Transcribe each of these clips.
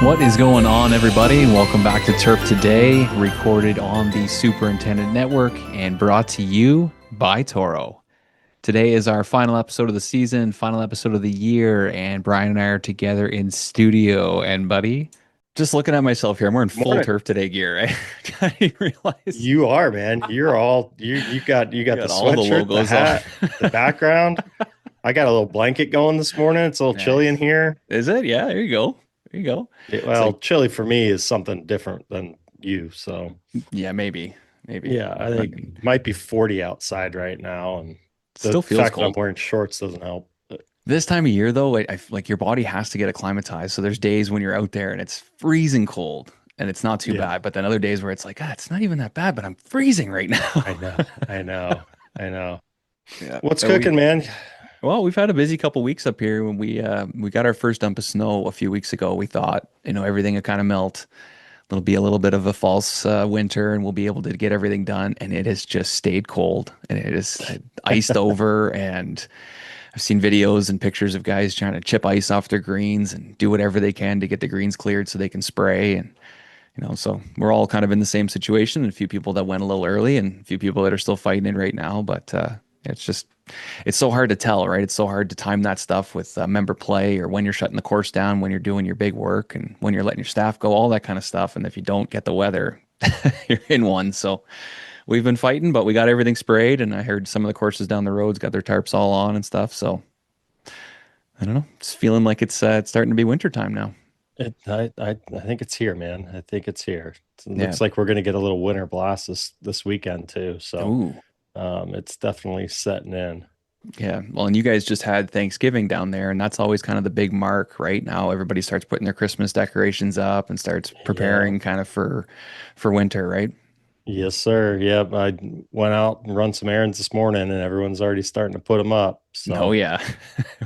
What is going on, everybody? Welcome back to Turf Today, recorded on the Superintendent Network and brought to you by Toro. Today is our final episode of the season, final episode of the year, and Brian and I are together in studio. And buddy, just looking at myself here, I'm wearing full Morning. Turf Today gear, right? I didn't realize You are, man. You're all you got the got all the sweatshirt, the logos on. hat, the background. I got a little blanket going this morning. It's a little chilly in Nice. here. Is it? Yeah, there you go. There you go. It's Well, like, chilly for me is something different than you. So yeah, maybe. yeah, I But think it might be 40 outside right now, and the still feels fact that I'm cold. wearing shorts doesn't help. But This time of year, though, like your body has to get acclimatized. So there's days when you're out there and it's freezing cold and it's not too yeah, bad. But then other days where it's like, it's not even that bad, but I'm freezing right now. I know, I know, I know. Yeah. What's cooking, man? Well, we've had a busy couple weeks up here. When we got our first dump of snow a few weeks ago, we thought, everything would kind of melt. It'll be a little bit of a false winter, and we'll be able to get everything done. And it has just stayed cold, and it is iced over. And I've seen videos and pictures of guys trying to chip ice off their greens and do whatever they can to get the greens cleared so they can spray. And so we're all kind of in the same situation. And a few people that went a little early, and a few people that are still fighting it right now. But it's just it's so hard to tell, right? It's so hard to time that stuff with member play or when you're shutting the course down, when you're doing your big work, and when you're letting your staff go, all that kind of stuff. And if you don't get the weather, you're in one. So we've been fighting, but we got everything sprayed, and I heard some of the courses down the roads got their tarps all on and stuff. So I don't know, it's feeling like it's starting to be winter time now. I think it's here, man. I think it's here. It Yeah. looks like we're going to get a little winter blast this weekend too. So Ooh. it's definitely setting in. Yeah. Well, and you guys just had Thanksgiving down there, and that's always kind of the big mark, right? Now everybody starts putting their Christmas decorations up and starts Yeah. preparing kind of for winter, right? Yes, sir. Yep. I went out and run some errands this morning, and everyone's already starting to put them up. Oh So yeah.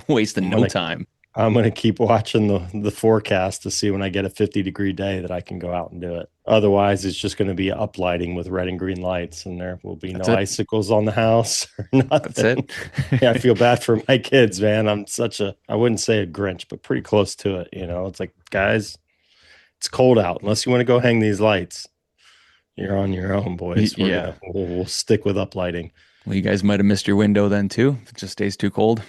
Wasting I'm no gonna time. I'm gonna keep watching the forecast to see when I get a 50-degree day that I can go out and do it. Otherwise, it's just going to be uplighting with red and green lights, and there will be That's no it. icicles on the house or That's nothing. it. Yeah, I feel bad for my kids, man. I wouldn't say a Grinch, but pretty close to it. It's like, guys, it's cold out. Unless you want to go hang these lights, you're on your own, boys. Yeah. We'll stick with uplighting. Well, you guys might have missed your window then too. If it just stays too cold.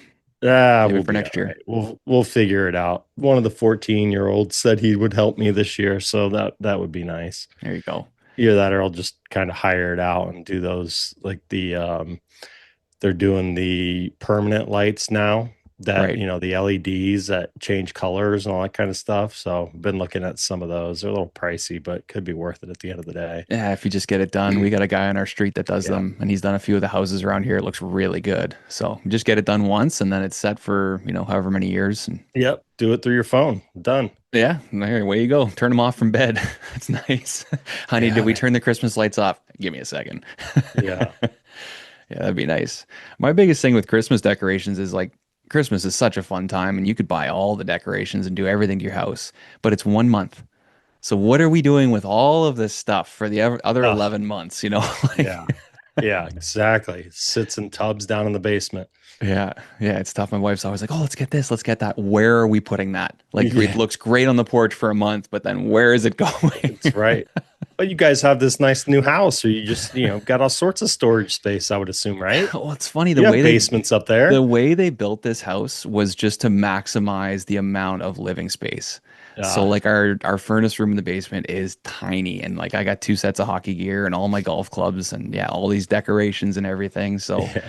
Maybe We'll for be all next year. right. We'll figure it out. One of the 14-year-olds said he would help me this year, so that would be nice. There you go. Either that or I'll just kind of hire it out and do those like they're doing the permanent lights now that, Right. the LEDs that change colors and all that kind of stuff. So I've been looking at some of those. They're a little pricey, but could be worth it at the end of the day. Yeah, if you just get it done. We got a guy on our street that does Yeah. them, and he's done a few of the houses around here. It looks really good. So just get it done once, and then it's set for, however many years. And Yep. Do it through your phone. Done. yeah, there, away you go. Turn them off from bed. That's nice. Honey, did Yeah. we turn the Christmas lights off? Give me a second. Yeah. Yeah, that'd be nice. My biggest thing with Christmas decorations is like Christmas is such a fun time, and you could buy all the decorations and do everything to your house, but it's 1 month. So what are we doing with all of this stuff for the other Ugh. 11 months, Yeah. Yeah, exactly. Sits in tubs down in the basement. Yeah, yeah, it's tough. My wife's always like, "Oh, let's get this, let's get that." Where are we putting that? Like, it Yeah, looks great on the porch for a month, but then where is it going? that's right. But you guys have this nice new house, or you just, got all sorts of storage space, I would assume, right? Well, it's funny You have basements up the there. way they built this house was just to maximize the amount of living space. So Yeah. like our furnace room in the basement is tiny, and like I got two sets of hockey gear and all my golf clubs and yeah, all these decorations and everything. So Yeah.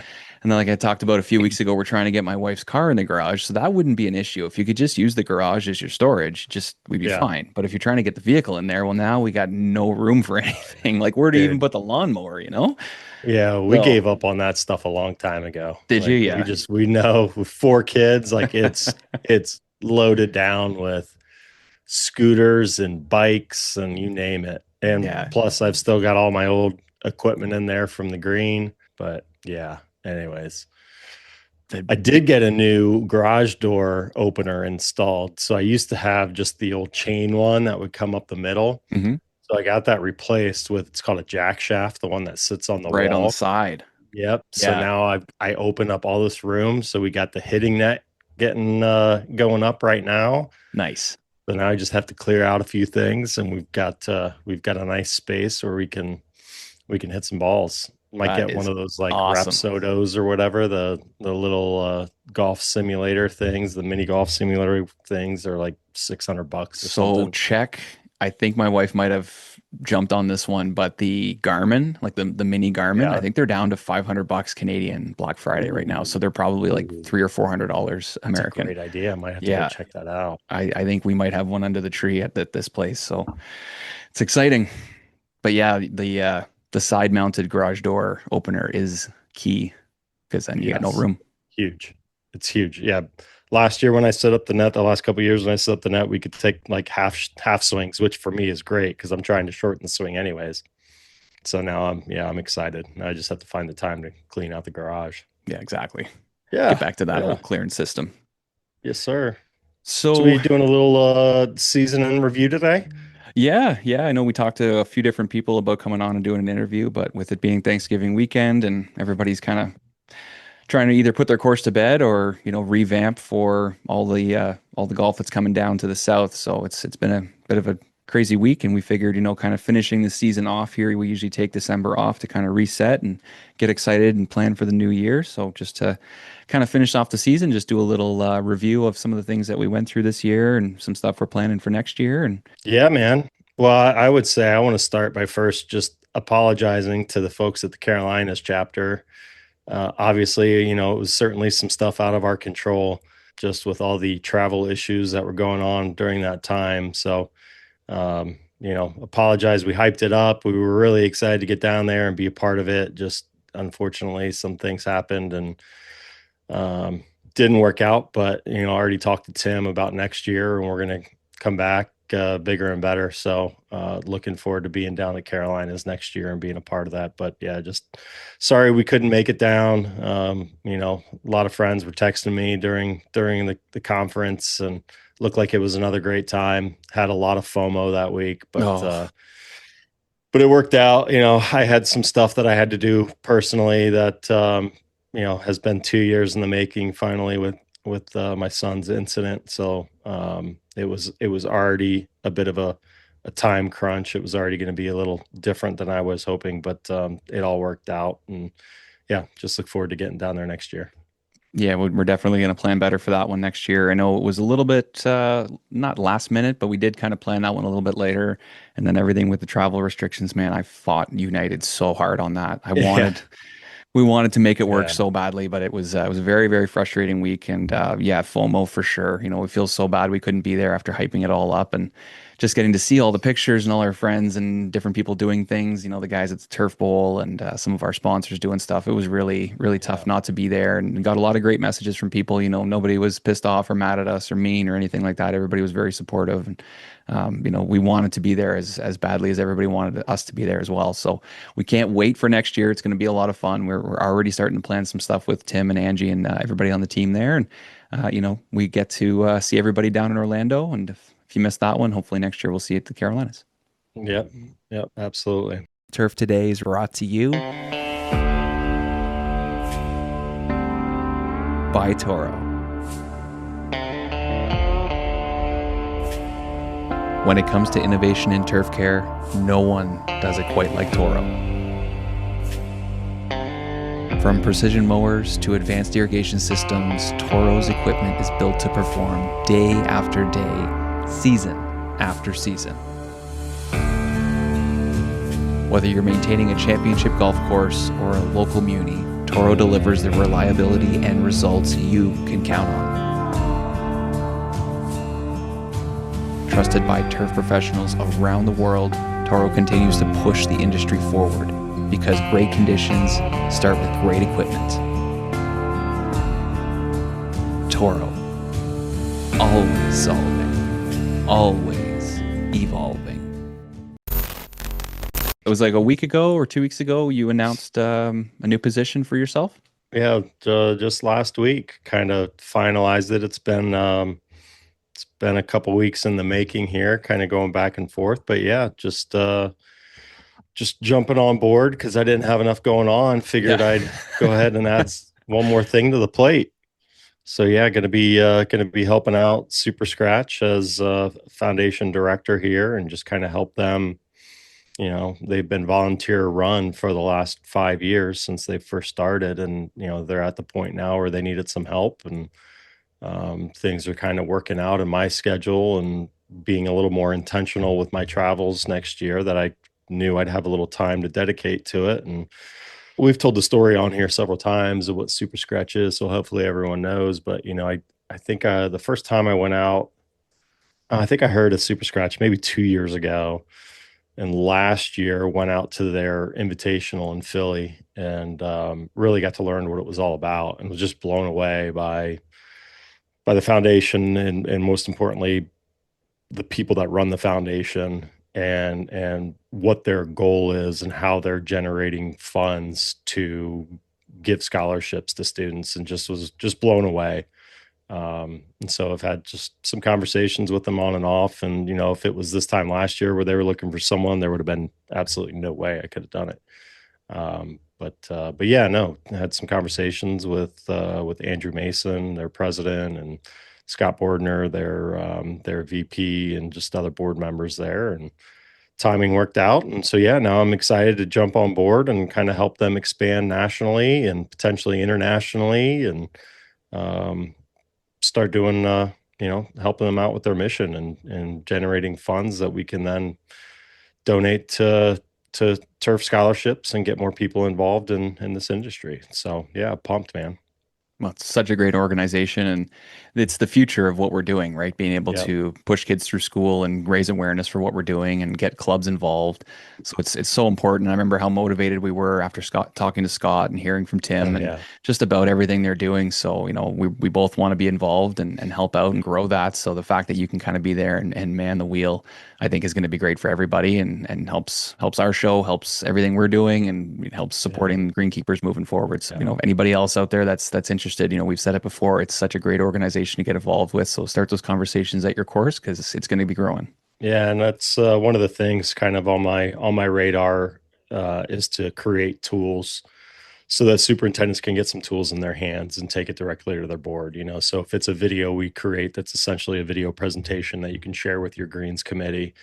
and then like I talked about a few weeks ago, we're trying to get my wife's car in the garage, so that wouldn't be an issue. If you could just use the garage as your storage, just we'd be Yeah. fine. But if you're trying to get the vehicle in there, well now we got no room for anything. Like where do you even Dude. put the lawnmower? Yeah, we So gave up on that stuff a long time ago. did you? Like Yeah. we know with 4 kids, like it's loaded down with scooters and bikes and you name it. And Yeah. plus I've still got all my old equipment in there from the green. But yeah, anyways. The- I did get a new garage door opener installed. So I used to have just the old chain one that would come up the middle. Mhm. So I got that replaced with it's called a jack shaft, the one that sits on the Right on the wall. side. Yep. So Yeah. now I open up all this room. So we got the hitting net getting going up right now. Nice. So now I just have to clear out a few things, and we've got a nice space where we can hit some balls. Might That get one is of those like awesome. Rapsodos or whatever, the little golf simulator things, the mini golf simulator things are like $600 or So something. check. I think my wife might have jumped on this one, but the Garmin, like the mini Garmin, I Yeah. think they're down to $500 Canadian Black Friday right now. So Ooh, they're probably like ooh, three or $400 that's a American. great idea. I might have to go Yeah, check that out. I think we might have one under the tree at this place. So it's exciting. But yeah, the side mounted garage door opener is key because then you got no Yes. room. Huge. It's huge. Yeah. Last year when I set up the net, the last couple of years when I set up the net, we could take like half swings, which for me is great because I'm trying to shorten the swing anyways. So now I'm excited. Now I just have to find the time to clean out the garage. Yeah, exactly. Get Yeah. back to that whole Yeah. clearance system. Yes, sir. So So we doing a little season in review today? yeah, I know we talked to a few different people about coming on and doing an interview, but with it being Thanksgiving weekend and everybody's kind of trying to either put their course to bed or, revamp for all the golf that's coming down to the south. So it's been a bit of a crazy week and we figured, kind of finishing the season off here. We usually take December off to kind of reset and get excited and plan for the new year. So just to kind of finish off the season, just do a little review of some of the things that we went through this year and some stuff we're planning for next year. And Yeah, man. Well, I would say I want to start by first just apologizing to the folks at the Carolinas chapter. Obviously, it was certainly some stuff out of our control, just with all the travel issues that were going on during that time. So, apologize. We hyped it up. We were really excited to get down there and be a part of it. Just unfortunately, some things happened and um, didn't work out. But I already talked to Tim about next year, and we're going to come back bigger and better. So, looking forward to being down at Carolinas next year and being a part of that. But yeah, just sorry we couldn't make it down. A lot of friends were texting me during the conference and looked like it was another great time. Had a lot of FOMO that week, oh, but it worked out. I had some stuff that I had to do personally that has been 2 years in the making. Finally, with my son's incident, so it was already a bit of a time crunch. It was already going to be a little different than I was hoping, but it all worked out, and yeah, just look forward to getting down there next year. yeah, we're definitely going to plan better for that one next year. I know it was a little bit not last minute, but we did kind of plan that one a little bit later. And then everything with the travel restrictions, man, I fought United so hard on that. Yeah, We wanted to make it work yeah, so badly, but it was a very, very frustrating week. And yeah, FOMO for sure. We feel so bad we couldn't be there after hyping it all up and just getting to see all the pictures and all our friends and different people doing things. The guys at the Turf Bowl and some of our sponsors doing stuff. It was really, really tough yeah, not to be there. And we got a lot of great messages from people. Nobody was pissed off or mad at us or mean or anything like that. Everybody was very supportive. And we wanted to be there as badly as everybody wanted us to be there as well. So we can't wait for next year. It's going to be a lot of fun. We're already starting to plan some stuff with Tim and Angie and everybody on the team there. And, we get to see everybody down in Orlando. And if you missed that one, hopefully next year we'll see it at the Carolinas. yep, yep, absolutely. Turf Today is brought to you by Toro. When it comes to innovation in turf care, no one does it quite like Toro. From precision mowers to advanced irrigation systems, Toro's equipment is built to perform day after day, season after season. Whether you're maintaining a championship golf course or a local muni, Toro delivers the reliability and results you can count on. Trusted by turf professionals around the world, Toro continues to push the industry forward because great conditions start with great equipment. Toro. Always solving. Always evolving. It was like a week ago or 2 weeks ago, you announced a new position for yourself. Yeah, just last week, kind of finalized it. It's been a couple weeks in the making here, kind of going back and forth. But yeah, just jumping on board because I didn't have enough going on. Figured Yeah. I'd go ahead and add one more thing to the plate. So yeah, going to be helping out Super Scratch as foundation director here, and just kind of help them. They've been volunteer run for the last 5 years since they first started, and they're at the point now where they needed some help, and things are kind of working out in my schedule and being a little more intentional with my travels next year, that I knew I'd have a little time to dedicate to it. And we've told the story on here several times of what Super Scratch is, so hopefully everyone knows. But I think the first time I went out, I think I heard of Super Scratch maybe 2 years ago, and last year went out to their invitational in Philly, and really got to learn what it was all about, and was just blown away by the foundation, and most importantly, the people that run the foundation, and what their goal is, and how they're generating funds to give scholarships to students, and just was just blown away. And so I've had just some conversations with them on and off. And, if it was this time last year where they were looking for someone, there would have been absolutely no way I could have done it. But yeah, no, I had some conversations with Andrew Mason, their president, and Scott Bordner, their VP, and just other board members there. And timing worked out. And so, yeah, now I'm excited to jump on board and kind of help them expand nationally and potentially internationally, and um, start doing, helping them out with their mission, and generating funds that we can then donate to turf scholarships and get more people involved in this industry. So yeah, pumped, man. Well, it's such a great organization, and it's the future of what we're doing, right? Being able Yeah. to push kids through school and raise awareness for what we're doing and get clubs involved. So it's so important. I remember how motivated we were after Scott talking to Scott and hearing from Oh Tim and yeah. just about everything they're doing. So, we both want to be involved and help out and grow that. So the fact that you can kind of be there and man the wheel, I think is going to be great for everybody, and helps our show, helps everything we're doing, and it helps Yeah. supporting Greenkeepers moving forward. So, Yeah. anybody else out there that's interested, we've said it before, it's such a great organization to get involved with. So start those conversations at your course because it's going to be growing. Yeah, and that's one of the things kind of on my radar, is to create tools so that superintendents can get some tools in their hands and take it directly to their board. So if it's a video we create, that's essentially a video presentation that you can share with your greens committee,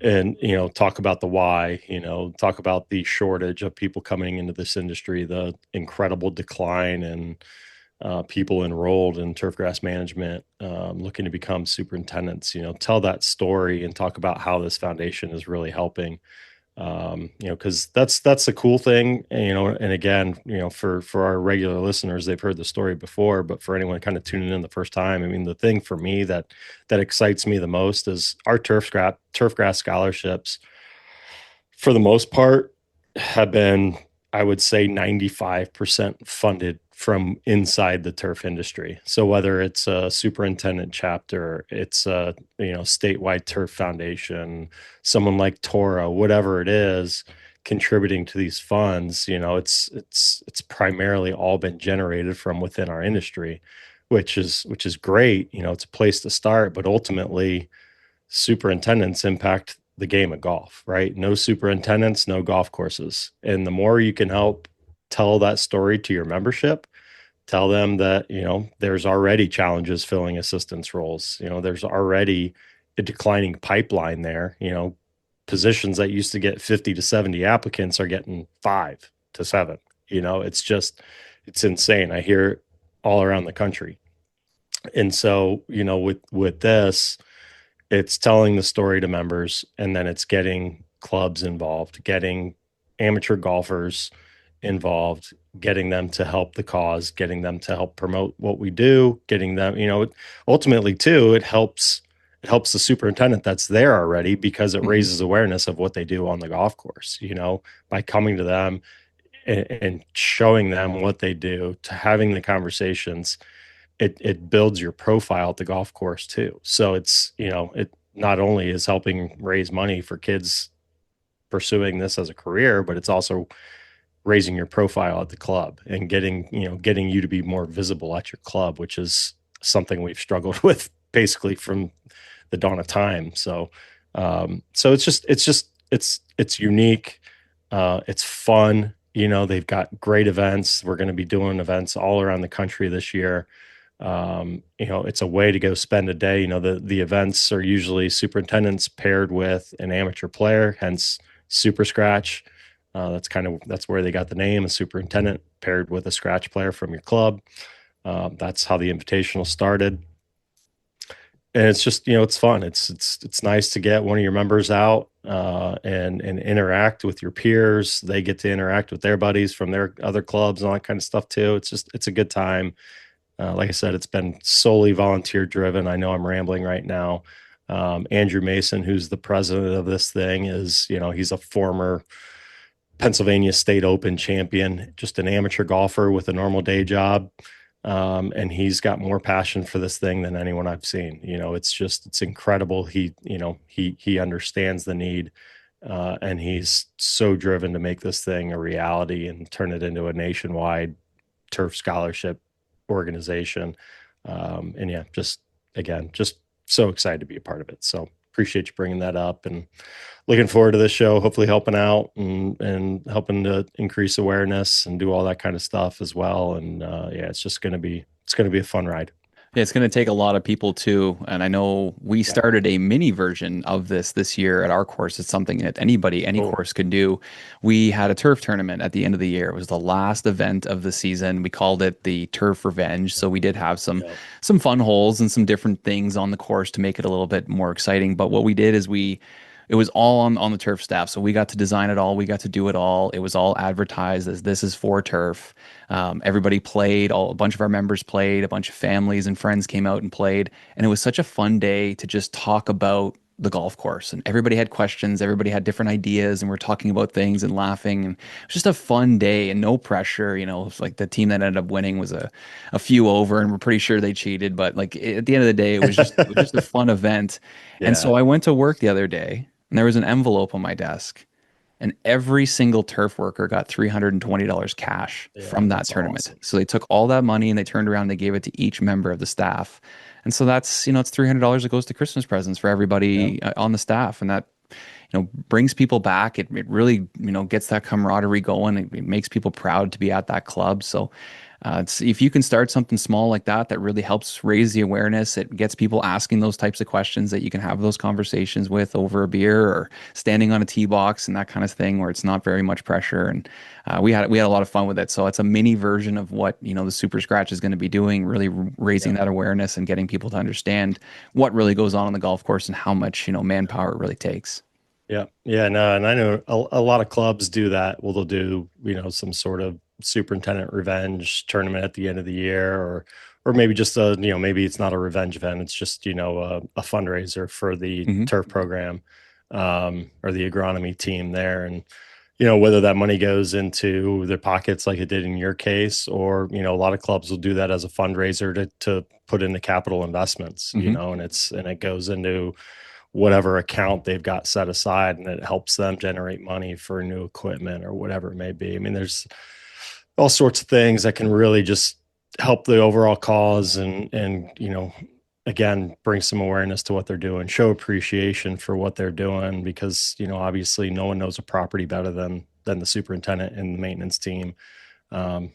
and talk about the why, talk about the shortage of people coming into this industry, the incredible decline in people enrolled in turfgrass management, looking to become superintendents. Tell that story and talk about how this foundation is really helping. Because that's the cool thing. And again, for our regular listeners, they've heard the story before, but for anyone kind of tuning in the first time, I mean, the thing for me that excites me the most is our turfgrass scholarships, for the most part, have been, I would say, 95% funded from inside the turf industry. So whether it's a superintendent chapter, it's a statewide turf foundation, someone like Tora, whatever it is, contributing to these funds, it's primarily all been generated from within our industry, which is great. It's a place to start, but ultimately superintendents impact the game of golf, right? No superintendents, no golf courses. And the more you can help tell that story to your membership, tell them that, there's already challenges filling assistance roles. There's already a declining pipeline there. Positions that used to get 50 to 70 applicants are getting 5 to 7. It's insane. I hear it all around the country. And so, with this, it's telling the story to members, and then it's getting clubs involved, getting amateur golfers involved, getting them to help the cause, getting them to help promote what we do, getting them, ultimately too, it helps the superintendent that's there already, because it Mhm. raises awareness of what they do on the golf course, by coming to them and showing them what they do, to having the conversations. It builds your profile at the golf course too. So it not only is helping raise money for kids pursuing this as a career, but it's also raising your profile at the club, and getting you to be more visible at your club, which is something we've struggled with basically from the dawn of time. So it's unique. It's fun. They've got great events. We're going to be doing events all around the country this year. It's a way to go spend a day. The events are usually superintendents paired with an amateur player, hence Super Scratch. That's where they got the name, a superintendent paired with a scratch player from your club. That's how the invitational started. And it's just, it's fun. It's nice to get one of your members out and interact with your peers. They get to interact with their buddies from their other clubs and all that kind of stuff too. It's a good time. Like I said, it's been solely volunteer driven. I know I'm rambling right now. Andrew Mason, who's the president of this thing, he's a former Pennsylvania State Open champion, just an amateur golfer with a normal day job. And he's got more passion for this thing than anyone I've seen. It's incredible. He understands the need, and he's so driven to make this thing a reality and turn it into a nationwide turf scholarship organization. And yeah, just so excited to be a part of it. So appreciate you bringing that up, and looking forward to this show, hopefully helping out and helping to increase awareness and do all that kind of stuff as well. And yeah, it's going to be a fun ride. Yeah, it's going to take a lot of people too. And I know we Yeah. started a mini version of this year at our course. It's something that any Cool. course could do. We had a turf tournament at the end of the year. It was the last event of the season. We called it the Turf Revenge. So we did have Yeah. some fun holes and some different things on the course to make it a little bit more exciting. But what we did is it was all on the turf staff. So we got to design it all. We got to do it all. It was all advertised as this is for turf. Everybody played, a bunch of our members played, a bunch of families and friends came out and played. And it was such a fun day to just talk about the golf course. And everybody had questions, everybody had different ideas, and we're talking about things and laughing. And it was just a fun day and no pressure. It was like the team that ended up winning was a few over, and we're pretty sure they cheated. But like at the end of the day, it was just a fun event. And Yeah. so I went to work the other day and there was an envelope on my desk, and every single turf worker got $320 cash Yeah. from that That's tournament. awesome. So they took all that money and they turned around and they gave it to each member of the staff. And so it's $300 that goes to Christmas presents for Yeah. everybody on the staff. And that, brings people back. It really, gets that camaraderie going. It makes people proud to be at that club. So if you can start something small like that, that really helps raise the awareness. It gets people asking those types of questions that you can have those conversations with over a beer or standing on a tee box and that kind of thing, where it's not very much pressure. And we had a lot of fun with it. So it's a mini version of what the Super Scratch is going to be doing, really raising Yeah. that awareness and getting people to understand what really goes on the golf course and how much manpower it really takes. Yeah. Yeah. No, and I know a lot of clubs do that. Well, they'll do, some sort of superintendent revenge tournament at the end of the year, or maybe just maybe it's not a revenge event. It's just, a fundraiser for the Hmm. turf program, or the agronomy team there. And, whether that money goes into their pockets like it did in your case, or, a lot of clubs will do that as a fundraiser to put into capital investments, Hmm. and it goes into whatever account they've got set aside, and it helps them generate money for new equipment or whatever it may be. I mean, there's all sorts of things that can really just help the overall cause, and again, bring some awareness to what they're doing, show appreciation for what they're doing, because obviously no one knows a property better than the superintendent and the maintenance team. um,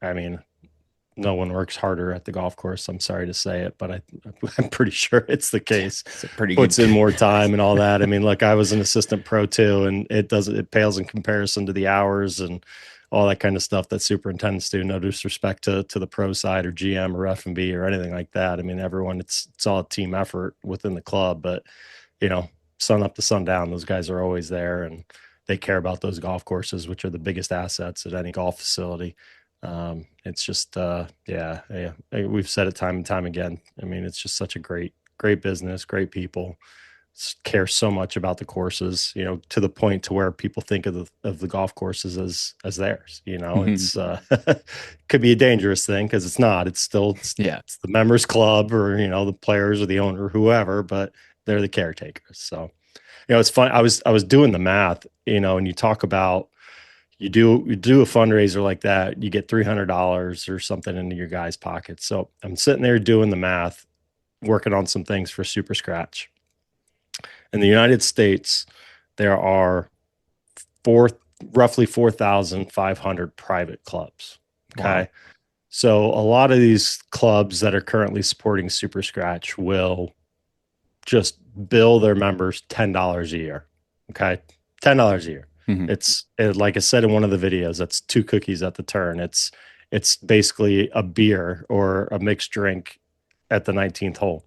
I mean, no one works harder at the golf course. I'm sorry to say it, but I'm pretty sure it's the case. It's a pretty good. Puts in more time and all that. I mean, look, I was an assistant pro too, and it pales in comparison to the hours and all that kind of stuff that superintendents do. No disrespect to the pro side or GM or F&B or anything like that. I mean, everyone, it's all a team effort within the club, but you know, sun up to sundown, those guys are always there, and they care about those golf courses, which are the biggest assets at any golf facility. It's just, yeah, we've said it time and time again. I mean, it's just such a great business, great people, care so much about the courses, to the point to where people think of the golf courses as theirs. Mhm. It's could be a dangerous thing, because it's not. It's still Yeah. it's the members club, or the players or the owner or whoever, but they're the caretakers. So it's fun. I was doing the math, and you talk about, you do a fundraiser like that, you get $300 or something into your guy's pocket. So I'm sitting there doing the math, working on some things for Super Scratch. In the United States, there are four roughly 4,500 private clubs. Wow. Okay. So a lot of these clubs that are currently supporting Super Scratch will just bill their members $10 a year. Okay. $10 a year. Hmm. Like I said in one of the videos, that's two cookies at the turn. It's basically a beer or a mixed drink at the 19th hole.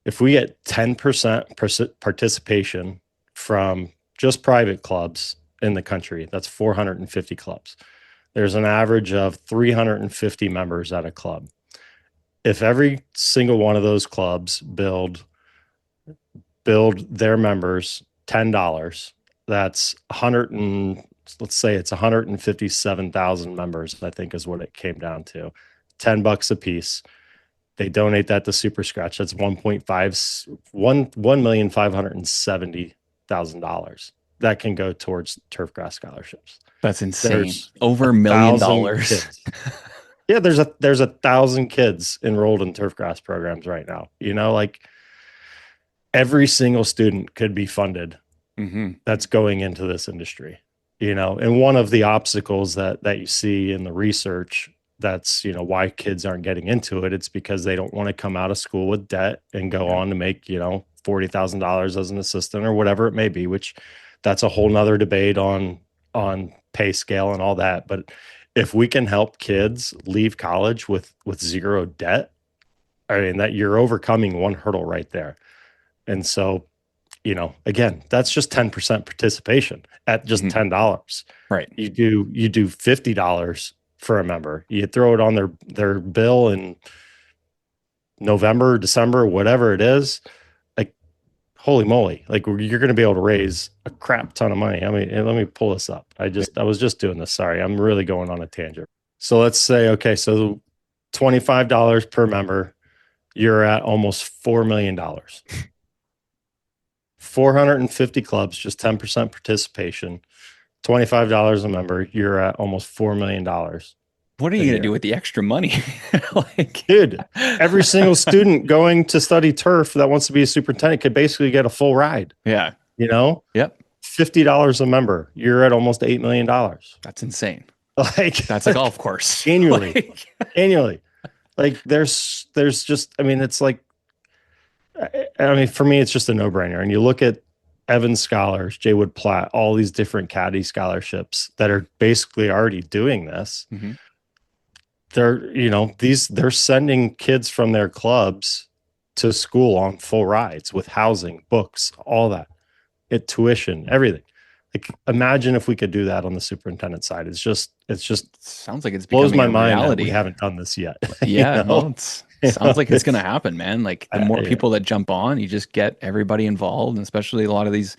If we get 10% participation from just private clubs in the country, that's 450 clubs. There's an average of 350 members at a club. If every single one of those clubs build their members $10, that's 100 and let's say it's 157,000 members, I think is what it came down to. $10 a piece. They donate that to Super Scratch. That's $1,570,000 that can go towards turfgrass scholarships. That's insane. There's Over a $1 million. thousand kids. Yeah, there's 1,000 kids enrolled in turfgrass programs right now. Like every single student could be funded Hmm. that's going into this industry. And one of the obstacles that you see in the research, that's why kids aren't getting into it, it's because they don't want to come out of school with debt and go on to make $40,000 as an assistant or whatever it may be, which that's a whole nother debate on pay scale and all that. But if we can help kids leave college with zero debt, I mean, that you're overcoming one hurdle right there. And so, again, that's just 10% participation at just $10. Right. You do $50 for a member. You throw it on their bill in November, December, whatever it is. Like, holy moly! Like, you're going to be able to raise a crap ton of money. I mean, let me pull this up. I was just doing this. Sorry, I'm really going on a tangent. So let's say, okay, so $25 per member, you're at almost $4 million. 450 clubs, just 10% participation, $25 a member, you're at almost $4 million. What are you going to do with the extra money? Like, dude, every single student going to study turf that wants to be a superintendent could basically get a full ride. yeah. Yep. $50 a member, you're at almost $8 million. That's insane. Like, that's a golf course annually. Annually. Like, there's just, I mean, it's like, I mean, for me, it's just a no-brainer. And you look at Evans Scholars, Jaywood Platt, all these different caddy scholarships that are basically already doing this. Mm-hmm. They're sending kids from their clubs to school on full rides with housing, books, all that, tuition, everything. Like, imagine if we could do that on the superintendent side. It's just sounds like it's blows my a mind reality. that we haven't done this yet. Yeah, well, sounds like it's going to happen, man. Like, the more people that jump on, you just get everybody involved, and especially a lot of these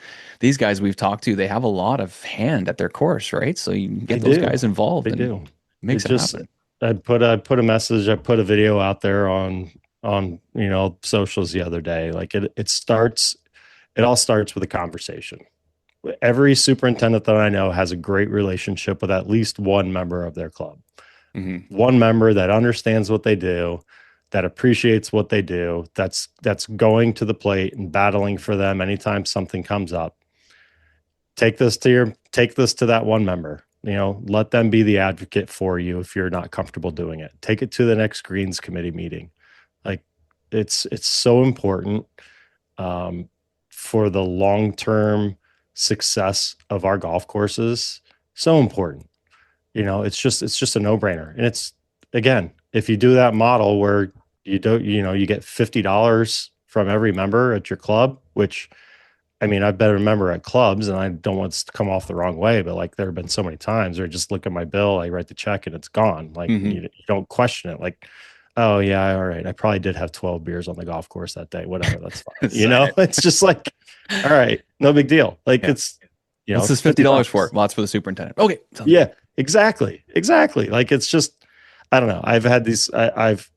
guys we've talked to, they have a lot of hand at their course, right? So you can get those guys involved. They do. Makes it happen. I put a message, I put a video out there on socials the other day. Like, it all starts with a conversation. Every superintendent that I know has a great relationship with at least one member of their club. Mm-hmm. One member that understands what they do, that appreciates what they do, that's going to the plate and battling for them anytime something comes up. Take this to that one member. Let them be the advocate for you if you're not comfortable doing it. Take it to the next Greens Committee meeting. Like, it's so important for the long-term success of our golf courses. So important. It's just a no-brainer. And it's, again, if you do that model where you get $50 from every member at your club, which, I mean, I've been a member at clubs, and I don't want to come off the wrong way, but like, there have been so many times where I just look at my bill, I write the check, and it's gone. Like, you don't question it. Like, oh yeah, all right, I probably did have 12 beers on the golf course that day. Whatever, that's fine. It's just like, all right, no big deal. Like, it's, what's this $50 for? Well, it's for the superintendent. Okay. Yeah, exactly. Like, it's just, I don't know. I've had these, I've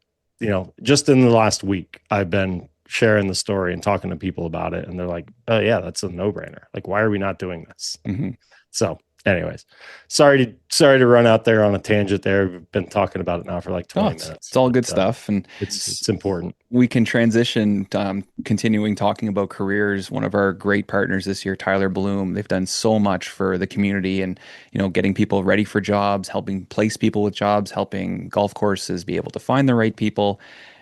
just in the last week, I've been sharing the story and talking to people about it, and they're like, oh yeah, that's a no-brainer. Like, why are we not doing this? Mm-hmm. So anyways, sorry to run out there on a tangent there. We've been talking about it now for like Oh, 20 it's minutes, all but good stuff. And it's important. we can transition, continuing talking about careers. One of our great partners this year, Tyler Bloom, they've done so much for the community and, getting people ready for jobs, helping place people with jobs, helping golf courses be able to find the right people.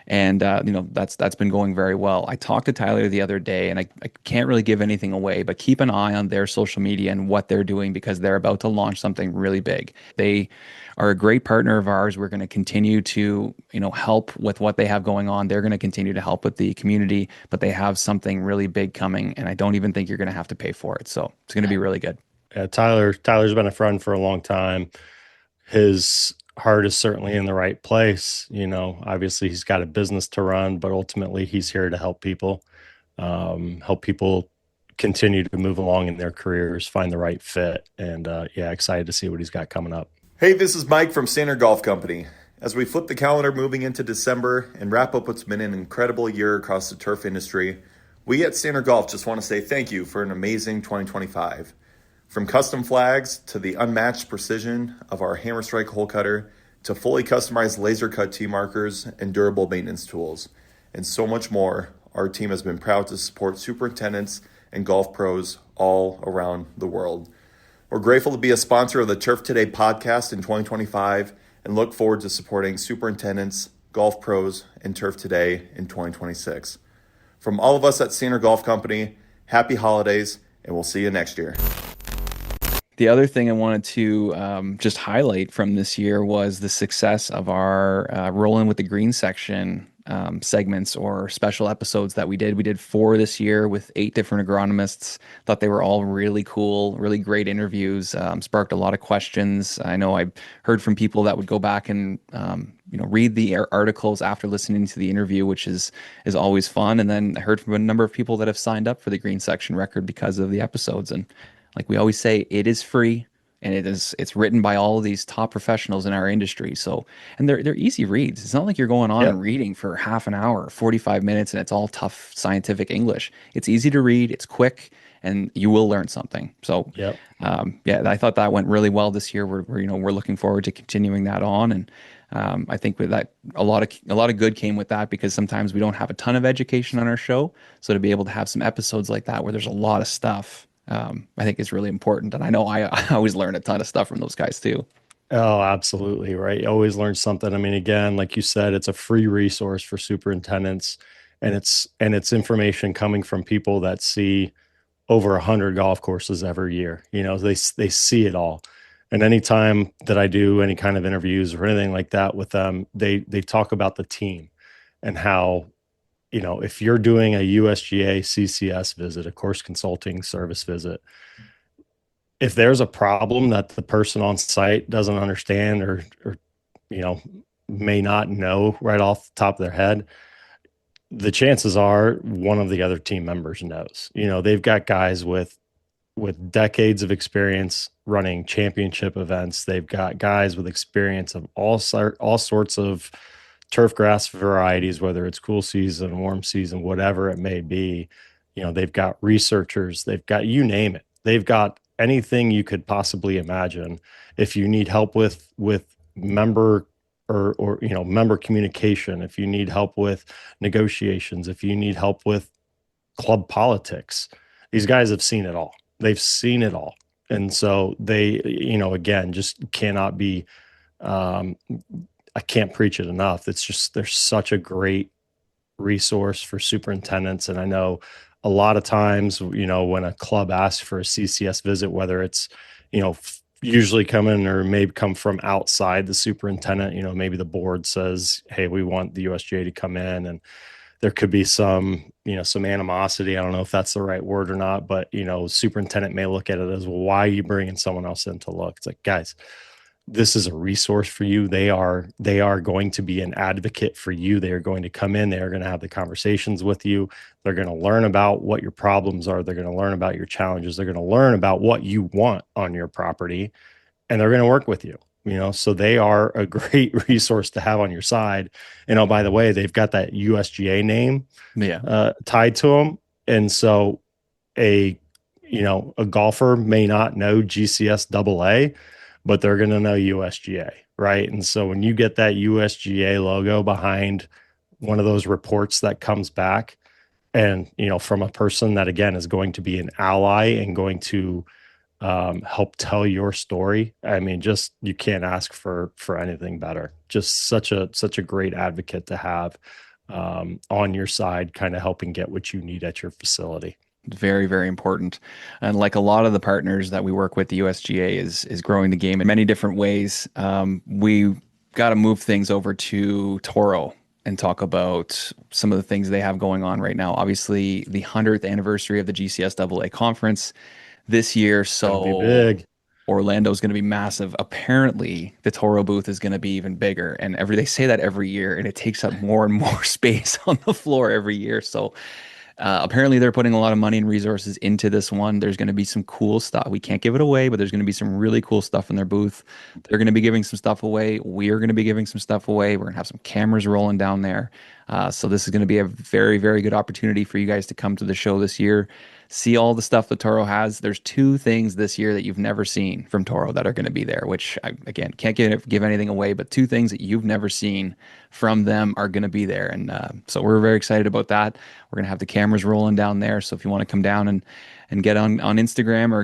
And, that's been going very well. I talked to Tyler the other day, and I can't really give anything away, but keep an eye on their social media and what they're doing because they're about to launch something really big. They are a great partner of ours. We're going to continue to, help with what they have going on. They're going to continue to help with the community, but they have something really big coming, and I don't even think you're going to have to pay for it. So it's going to be really good. Yeah, Tyler's been a friend for a long time. His heart is certainly in the right place. Obviously he's got a business to run, but ultimately he's here to help people continue to move along in their careers, find the right fit. And yeah, excited to see what he's got coming up. Hey, this is Mike from Standard Golf Company. As we flip the calendar moving into December and wrap up what's been an incredible year across the turf industry, we at Standard Golf just want to say thank you for an amazing 2025. From custom flags to the unmatched precision of our Hammer Strike hole cutter to fully customized laser cut tee markers and durable maintenance tools, and so much more, our team has been proud to support superintendents and golf pros all around the world. We're grateful to be a sponsor of the Turf Today podcast in 2025 and look forward to supporting superintendents, golf pros, and Turf Today in 2026. From all of us at Standard Golf Company, happy holidays, and we'll see you next year. The other thing I wanted to just highlight from this year was the success of our Rolling with the Green section segments or special episodes that we did. We did 4 this year with 8 different agronomists. Thought they were all really cool, really great interviews. Sparked a lot of questions. I know I heard from people that would go back and read the articles after listening to the interview, which is always fun. And then I heard from a number of people that have signed up for the Green section record because of the episodes. And like we always say, it is free and it's written by all of these top professionals in our industry. So, and they're easy reads. It's not like you're going on Yep. and reading for half an hour, 45 minutes, and it's all tough scientific English. It's easy to read, it's quick, and you will learn something. So, Yep. yeah, I thought that went really well this year. We're looking forward to continuing that on, and I think with that, a lot of good came with that because sometimes we don't have a ton of education on our show. So to be able to have some episodes like that where there's a lot of stuff, I think is really important. And I know I always learn a ton of stuff from those guys too. Oh, absolutely. Right. You always learn something. I mean, again, like you said, it's a free resource for superintendents and it's information coming from people that see over 100 golf courses every year. They see it all. And anytime that I do any kind of interviews or anything like that with them, they talk about the team and how, if you're doing a USGA CCS visit, a course consulting service visit, if there's a problem that the person on site doesn't understand or may not know right off the top of their head, the chances are one of the other team members knows. They've got guys with decades of experience running championship events. They've got guys with experience of all sorts of turf grass varieties, whether it's cool season, warm season, whatever it may be. They've got researchers, they've got, you name it. They've got anything you could possibly imagine. If you need help with member or member communication, if you need help with negotiations, if you need help with club politics, these guys have seen it all. They've seen it all. And so they, again, just cannot be, I can't preach it enough. It's just, there's such a great resource for superintendents. And I know a lot of times, when a club asks for a CCS visit, whether it's, usually coming or maybe come from outside the superintendent, maybe the board says, hey, we want the USGA to come in, and there could be some animosity. I don't know if that's the right word or not, but, superintendent may look at it as, well, why are you bringing someone else in to look? It's like, guys, this is a resource for you. They are going to be an advocate for you. They are going to come in. They are going to have the conversations with you. They're going to learn about what your problems are. They're going to learn about your challenges. They're going to learn about what you want on your property, and they're going to work with you. So they are a great resource to have on your side. And oh, by the way, they've got that USGA name Yeah. tied to them. And so a golfer may not know GCS AA, but they're going to know USGA, right? And so when you get that USGA logo behind one of those reports that comes back, and from a person that again is going to be an ally and going to help tell your story, I mean, just you can't ask for anything better. Just such a great advocate to have on your side, kind of helping get what you need at your facility. Very, very important. And like a lot of the partners that we work with, the USGA is growing the game in many different ways. We got to move things over to Toro and talk about some of the things they have going on right now. Obviously, the 100th anniversary of the GCS AA conference this year. Gonna be So big. Orlando's going to be massive. Apparently, the Toro booth is going to be even bigger. And they say that every year, and it takes up more and more space on the floor every year. So apparently, they're putting a lot of money and resources into this one. There's going to be some cool stuff. We can't give it away, but there's going to be some really cool stuff in their booth. They're going to be giving some stuff away. We are going to be giving some stuff away. We're going to have some cameras rolling down there. So this is going to be a very, very good opportunity for you guys to come to the show this year, see all the stuff that Toro has. There's two things this year that you've never seen from Toro that are going to be there, which I, again, can't give anything away, but two things that you've never seen from them are going to be there. And so we're very excited about that. We're going to have the cameras rolling down there. So if you want to come down and get on Instagram or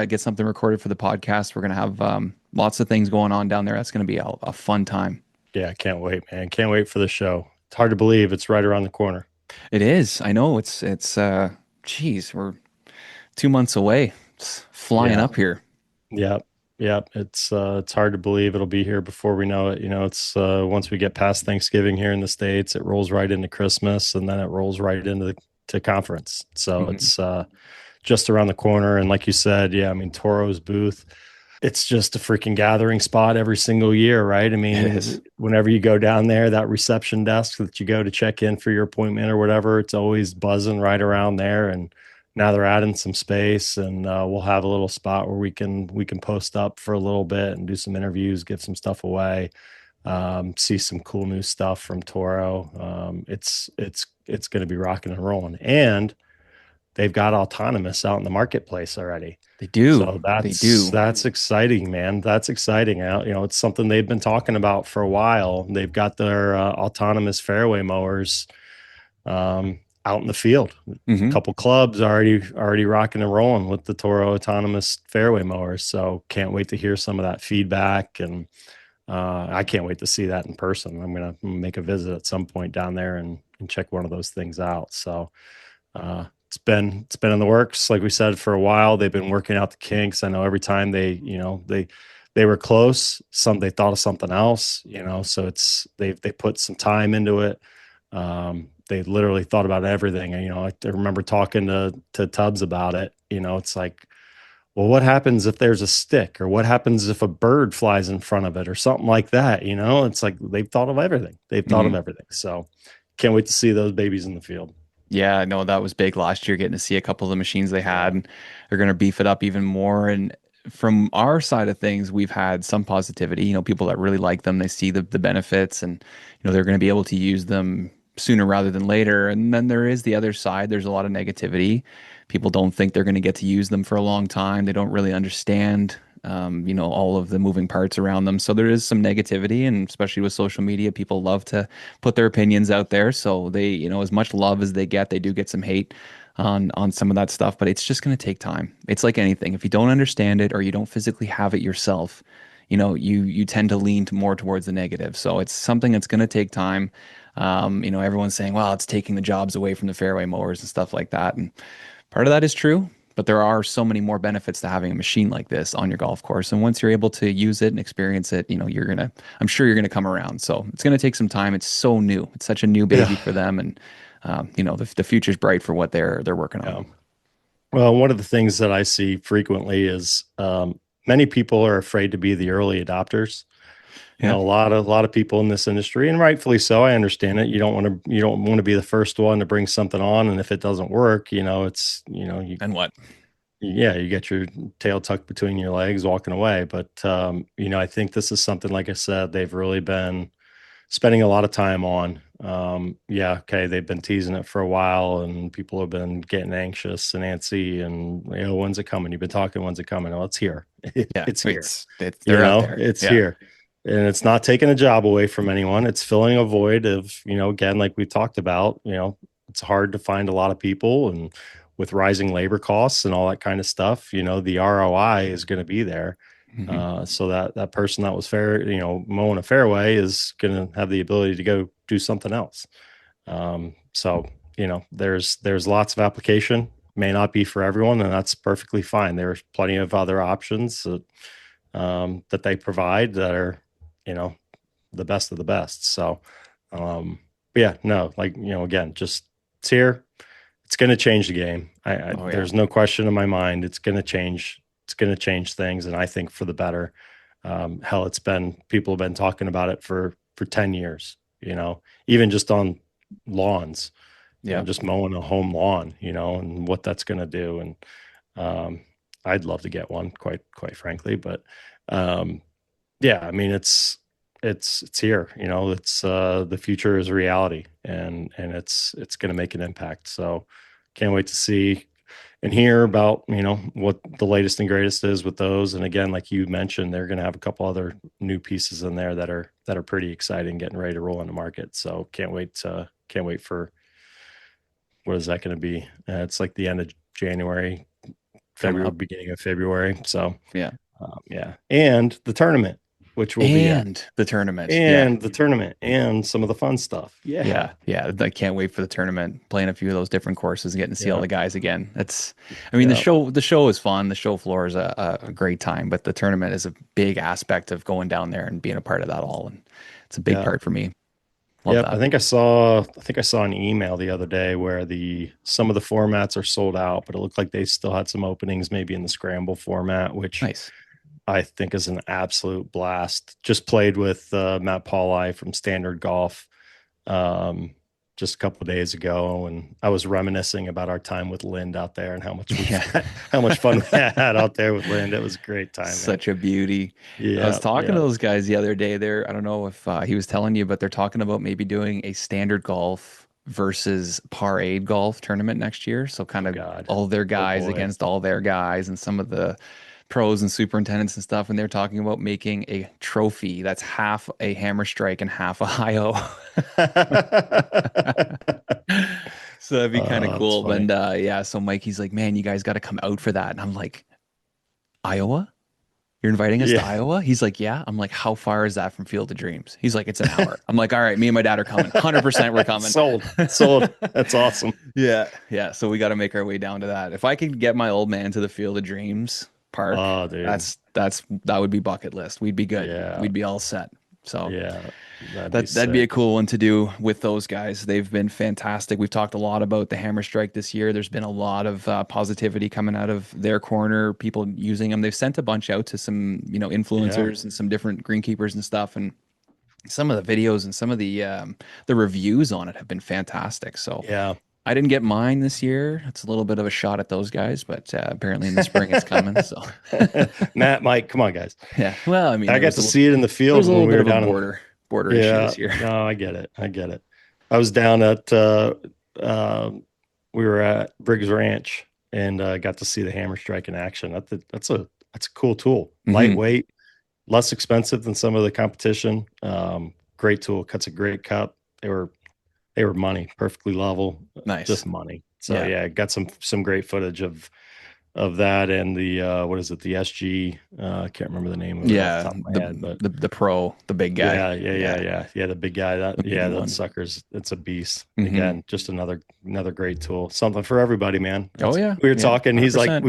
get something recorded for the podcast, we're going to have lots of things going on down there. That's going to be a fun time. Yeah, can't wait, man. Can't wait for the show. It's hard to believe it's right around the corner. It is. I know geez, we're 2 months away. It's flying Yeah. up here. Yep. Yep. It's hard to believe it'll be here before we know it. It's once we get past Thanksgiving here in the States, it rolls right into Christmas, and then it rolls right into to conference. So Mhm. it's just around the corner. And like you said, yeah, I mean, Toro's booth, it's just a freaking gathering spot every single year, right? I mean, It is. whenever you go down there, that reception desk that you go to check in for your appointment or whatever, it's always buzzing right around there. And now they're adding some space, and we'll have a little spot where we can post up for a little bit and do some interviews, give some stuff away, see some cool new stuff from Toro. It's going to be rocking and rolling, and they've got autonomous out in the marketplace already. They do. So They do. that's exciting, man. That's exciting. It's something they've been talking about for a while. They've got their autonomous fairway mowers out in the field. A Mhm. couple clubs already rocking and rolling with the Toro autonomous fairway mowers. So can't wait to hear some of that feedback, and I can't wait to see that in person. I'm gonna make a visit at some point down there and check one of those things out. So it's been in the works, like we said, for a while. They've been working out the kinks. I know every time they were close, they thought of something else, so they put some time into it. They literally thought about everything. And, I remember talking to Tubbs about it. It's like, well, what happens if there's a stick, or what happens if a bird flies in front of it, or something like that? It's like they've thought of everything. So can't wait to see those babies in the field. Yeah, no, that was big last year, getting to see a couple of the machines they had, and they're going to beef it up even more. And from our side of things, we've had some positivity, people that really like them, they see the benefits, and, they're going to be able to use them sooner rather than later. And then there is the other side. There's a lot of negativity. People don't think they're going to get to use them for a long time. They don't really understand, all of the moving parts around them. So there is some negativity, and especially with social media, people love to put their opinions out there. So they, as much love as they do get some hate on some of that stuff, but it's just going to take time. It's like anything. If you don't understand it, or you don't physically have it yourself, you tend to lean more towards the negative. So it's something that's going to take time. Everyone's saying, well, it's taking the jobs away from the fairway mowers and stuff like that. And part of that is true, but there are so many more benefits to having a machine like this on your golf course. And once you're able to use it and experience it, I'm sure you're going to come around. So it's going to take some time. It's so new. It's such a new baby for them. And, the future's bright for what they're working on. Yeah. Well, one of the things that I see frequently is many people are afraid to be the early adopters. Yeah. A lot of people in this industry, and rightfully so. I understand it. You don't want to be the first one to bring something on, and if it doesn't work, it's And what? yeah, you get your tail tucked between your legs walking away. But I think this is something, like I said, they've really been spending a lot of time on. Yeah, okay, they've been teasing it for a while, and people have been getting anxious and antsy, and when's it coming? You've been talking, when's it coming? Well, it's here. Yeah, It's here. they're out there. It's Yeah. here. And it's not taking a job away from anyone. It's filling a void of, again, like we talked about, it's hard to find a lot of people, and with rising labor costs and all that kind of stuff, the ROI is going to be there. So that person that was mowing a fairway is going to have the ability to go do something else. So, there's lots of application, may not be for everyone, and that's perfectly fine. There's plenty of other options that they provide that are, the best of the best. So, yeah, no, again, just it's here. It's going to change the game. There's no question in my mind. It's going to change. It's going to change things, and I think for the better. Hell, people have been talking about it for 10 years. Even just on lawns. Yeah, just mowing a home lawn. And what that's going to do. And I'd love to get one, quite frankly. But yeah, I mean, it's here. It's the future is a reality, and it's going to make an impact. So can't wait to see and hear about what the latest and greatest is with those. And again, like you mentioned, they're going to have a couple other new pieces in there that are pretty exciting, getting ready to roll in the market. So can't wait for what is that going to be? It's like the end of January, February, beginning of February. So yeah, and the tournament, which will be the tournament, the tournament, and some of the fun stuff. Yeah. I can't wait for the tournament, playing a few of those different courses and getting to see all the guys again. The show is fun. The show floor is a great time, but the tournament is a big aspect of going down there and being a part of that all. And it's a big part for me. Yeah, I think I saw an email the other day where some of the formats are sold out, but it looked like they still had some openings, maybe in the scramble format, which nice. I think is an absolute blast. Just played with Matt Pauli from Standard Golf just a couple of days ago, and I was reminiscing about our time with Lind out there and how much fun we had out there with Lind. It was a great time. Such a beauty. Yeah, I was talking to those guys the other day. I don't know if he was telling you, but they're talking about maybe doing a Standard Golf versus Par 8 golf tournament next year. So kind of all their guys against all their guys, and some of the pros and superintendents and stuff. And they're talking about making a trophy that's half a hammer strike and half a high-o. So that'd be kind of cool. And so Mike, he's like, man, you guys got to come out for that. And I'm like, Iowa? You're inviting us to Iowa? He's like, yeah. I'm like, how far is that from Field of Dreams? He's like, it's an hour. I'm like, all right, me and my dad are coming. 100% we're coming. Sold. That's awesome. Yeah. So we got to make our way down to that. If I could get my old man to the Field of Dreams park, that would be bucket list. We'd be good. Yeah. We'd be all set. So yeah, that'd be a cool one to do with those guys. They've been fantastic. We've talked a lot about the hammer strike this year. There's been a lot of positivity coming out of their corner, people using them. They've sent a bunch out to some influencers and some different greenkeepers and stuff, and some of the videos and some of the reviews on it have been fantastic. So yeah, I didn't get mine this year. It's a little bit of a shot at those guys, but apparently in the spring it's coming. So Matt, Mike, come on, guys. Yeah. Well, I mean, I got to see it in the field when we were down border issue this year. No, I get it. I was down at we were at Briggs Ranch and got to see the hammer strike in action. That's a cool tool. Lightweight, less expensive than some of the competition. Great tool. Cuts a great cup. They were money, perfectly level. Nice. Just money. So yeah, got some great footage of that and the what is it, the SG, I can't remember the name of it off the top of my head, but the pro, the big guy. Yeah, the big guy. That sucker's, it's a beast. Again, just another great tool, something for everybody, man. We were talking, 100%. He's like,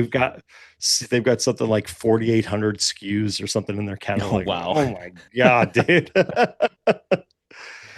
they've got something like 4,800 SKUs or something in their catalog. Wow. Oh my god, dude.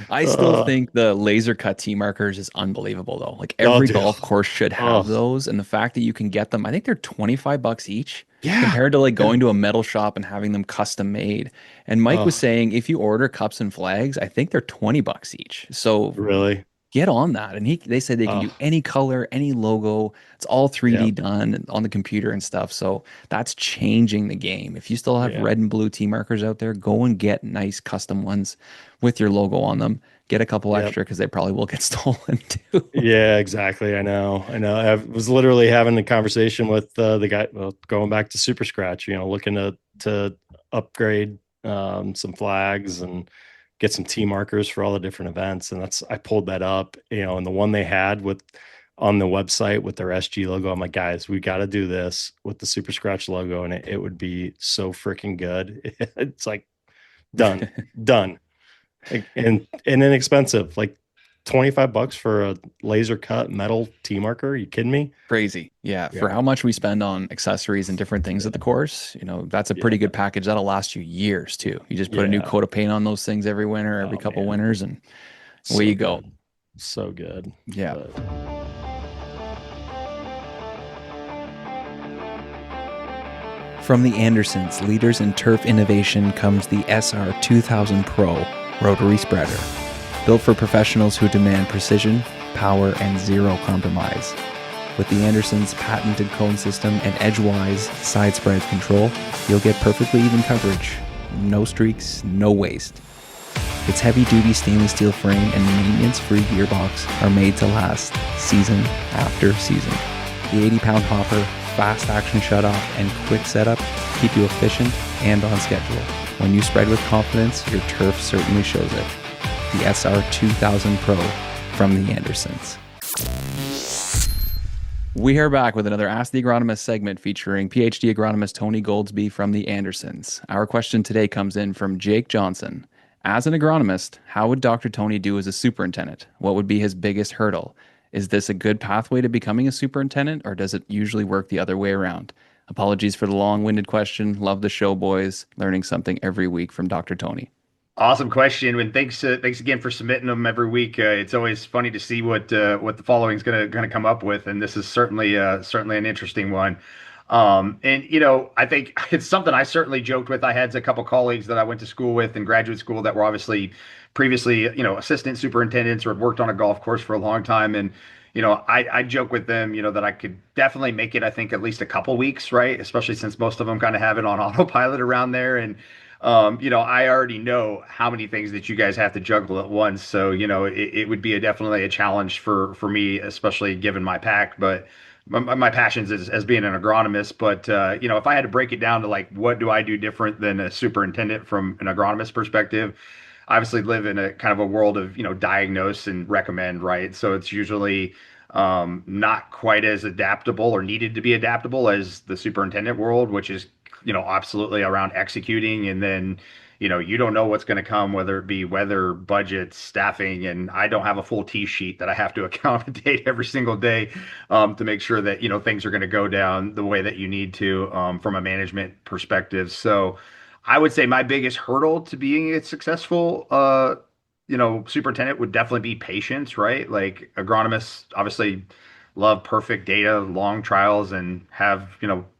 I still think the laser cut tee markers is unbelievable though. Like every golf course should have those. And the fact that you can get them, I think they're $25 each compared to like going to a metal shop and having them custom made. And Mike was saying, if you order cups and flags, I think they're $20 each. So really, get on that. And they said they can do Oh, any color, any logo. It's all 3D yep, done on the computer and stuff. So that's changing the game. If you still have yeah, red and blue T markers out there, go and get nice custom ones with your logo on them. Get a couple yep. extra because they probably will get stolen too. Yeah, exactly. I know. I was literally having a conversation with the guy, well, going back to Super Scratch, looking to upgrade some flags and get some T markers for all the different events. And I pulled that up, and the one they had with on the website with their SG logo. I'm like, guys, we got to do this with the Super Scratch logo, and it would be so freaking good. It's like done, done. And inexpensive, like $25 for a laser cut metal T marker. Are you kidding me? Crazy. Yeah. For Yeah. how much we spend on accessories and different things at the course, that's a Yeah. pretty good package. That'll last you years too. You just put a new Yeah. coat of paint on those things every winter, every Oh couple man. winters, and away So you go. good. So good. Yeah. But From the Andersons, leaders in turf innovation, comes the SR 2000 Pro rotary spreader. Built for professionals who demand precision, power, and zero compromise. With the Andersons' patented cone system and edgewise side spread control, you'll get perfectly even coverage. No streaks, no waste. Its heavy-duty stainless steel frame and maintenance-free gearbox are made to last season after season. The 80-pound hopper, fast action shutoff, and quick setup keep you efficient and on schedule. When you spread with confidence, your turf certainly shows it. The SR 2000 Pro from the Andersons. We are back with another Ask the Agronomist segment featuring PhD agronomist Tony Goldsby from the Andersons. Our question today comes in from Jake Johnson. As an agronomist, how would Dr. Tony do as a superintendent? What would be his biggest hurdle? Is this a good pathway to becoming a superintendent, or does it usually work the other way around? Apologies for the long-winded question. Love the show, boys. Learning something every week from Dr. Tony. Awesome question, and thanks again for submitting them every week. It's always funny to see what the following is gonna come up with, and this is certainly an interesting one. And I think it's something I certainly joked with. I had a couple colleagues that I went to school with in graduate school that were obviously previously assistant superintendents or had worked on a golf course for a long time, and I joke with them that I could definitely make it. I think at least a couple weeks, right? Especially since most of them kind of have it on autopilot around there, and I already know how many things that you guys have to juggle at once. So, it would be definitely a challenge for me, especially given my pack, but my passions as being an agronomist. But, if I had to break it down to like, what do I do different than a superintendent from an agronomist perspective? I obviously live in a kind of a world of, diagnose and recommend, right? So it's usually not quite as adaptable or needed to be adaptable as the superintendent world, which is absolutely around executing. And then, you don't know what's going to come, whether it be weather, budgets, staffing. And I don't have a full T sheet that I have to accommodate every single day to make sure that, things are going to go down the way that you need to from a management perspective. So I would say my biggest hurdle to being a successful, superintendent would definitely be patience, right? Like agronomists obviously love perfect data, long trials, and have,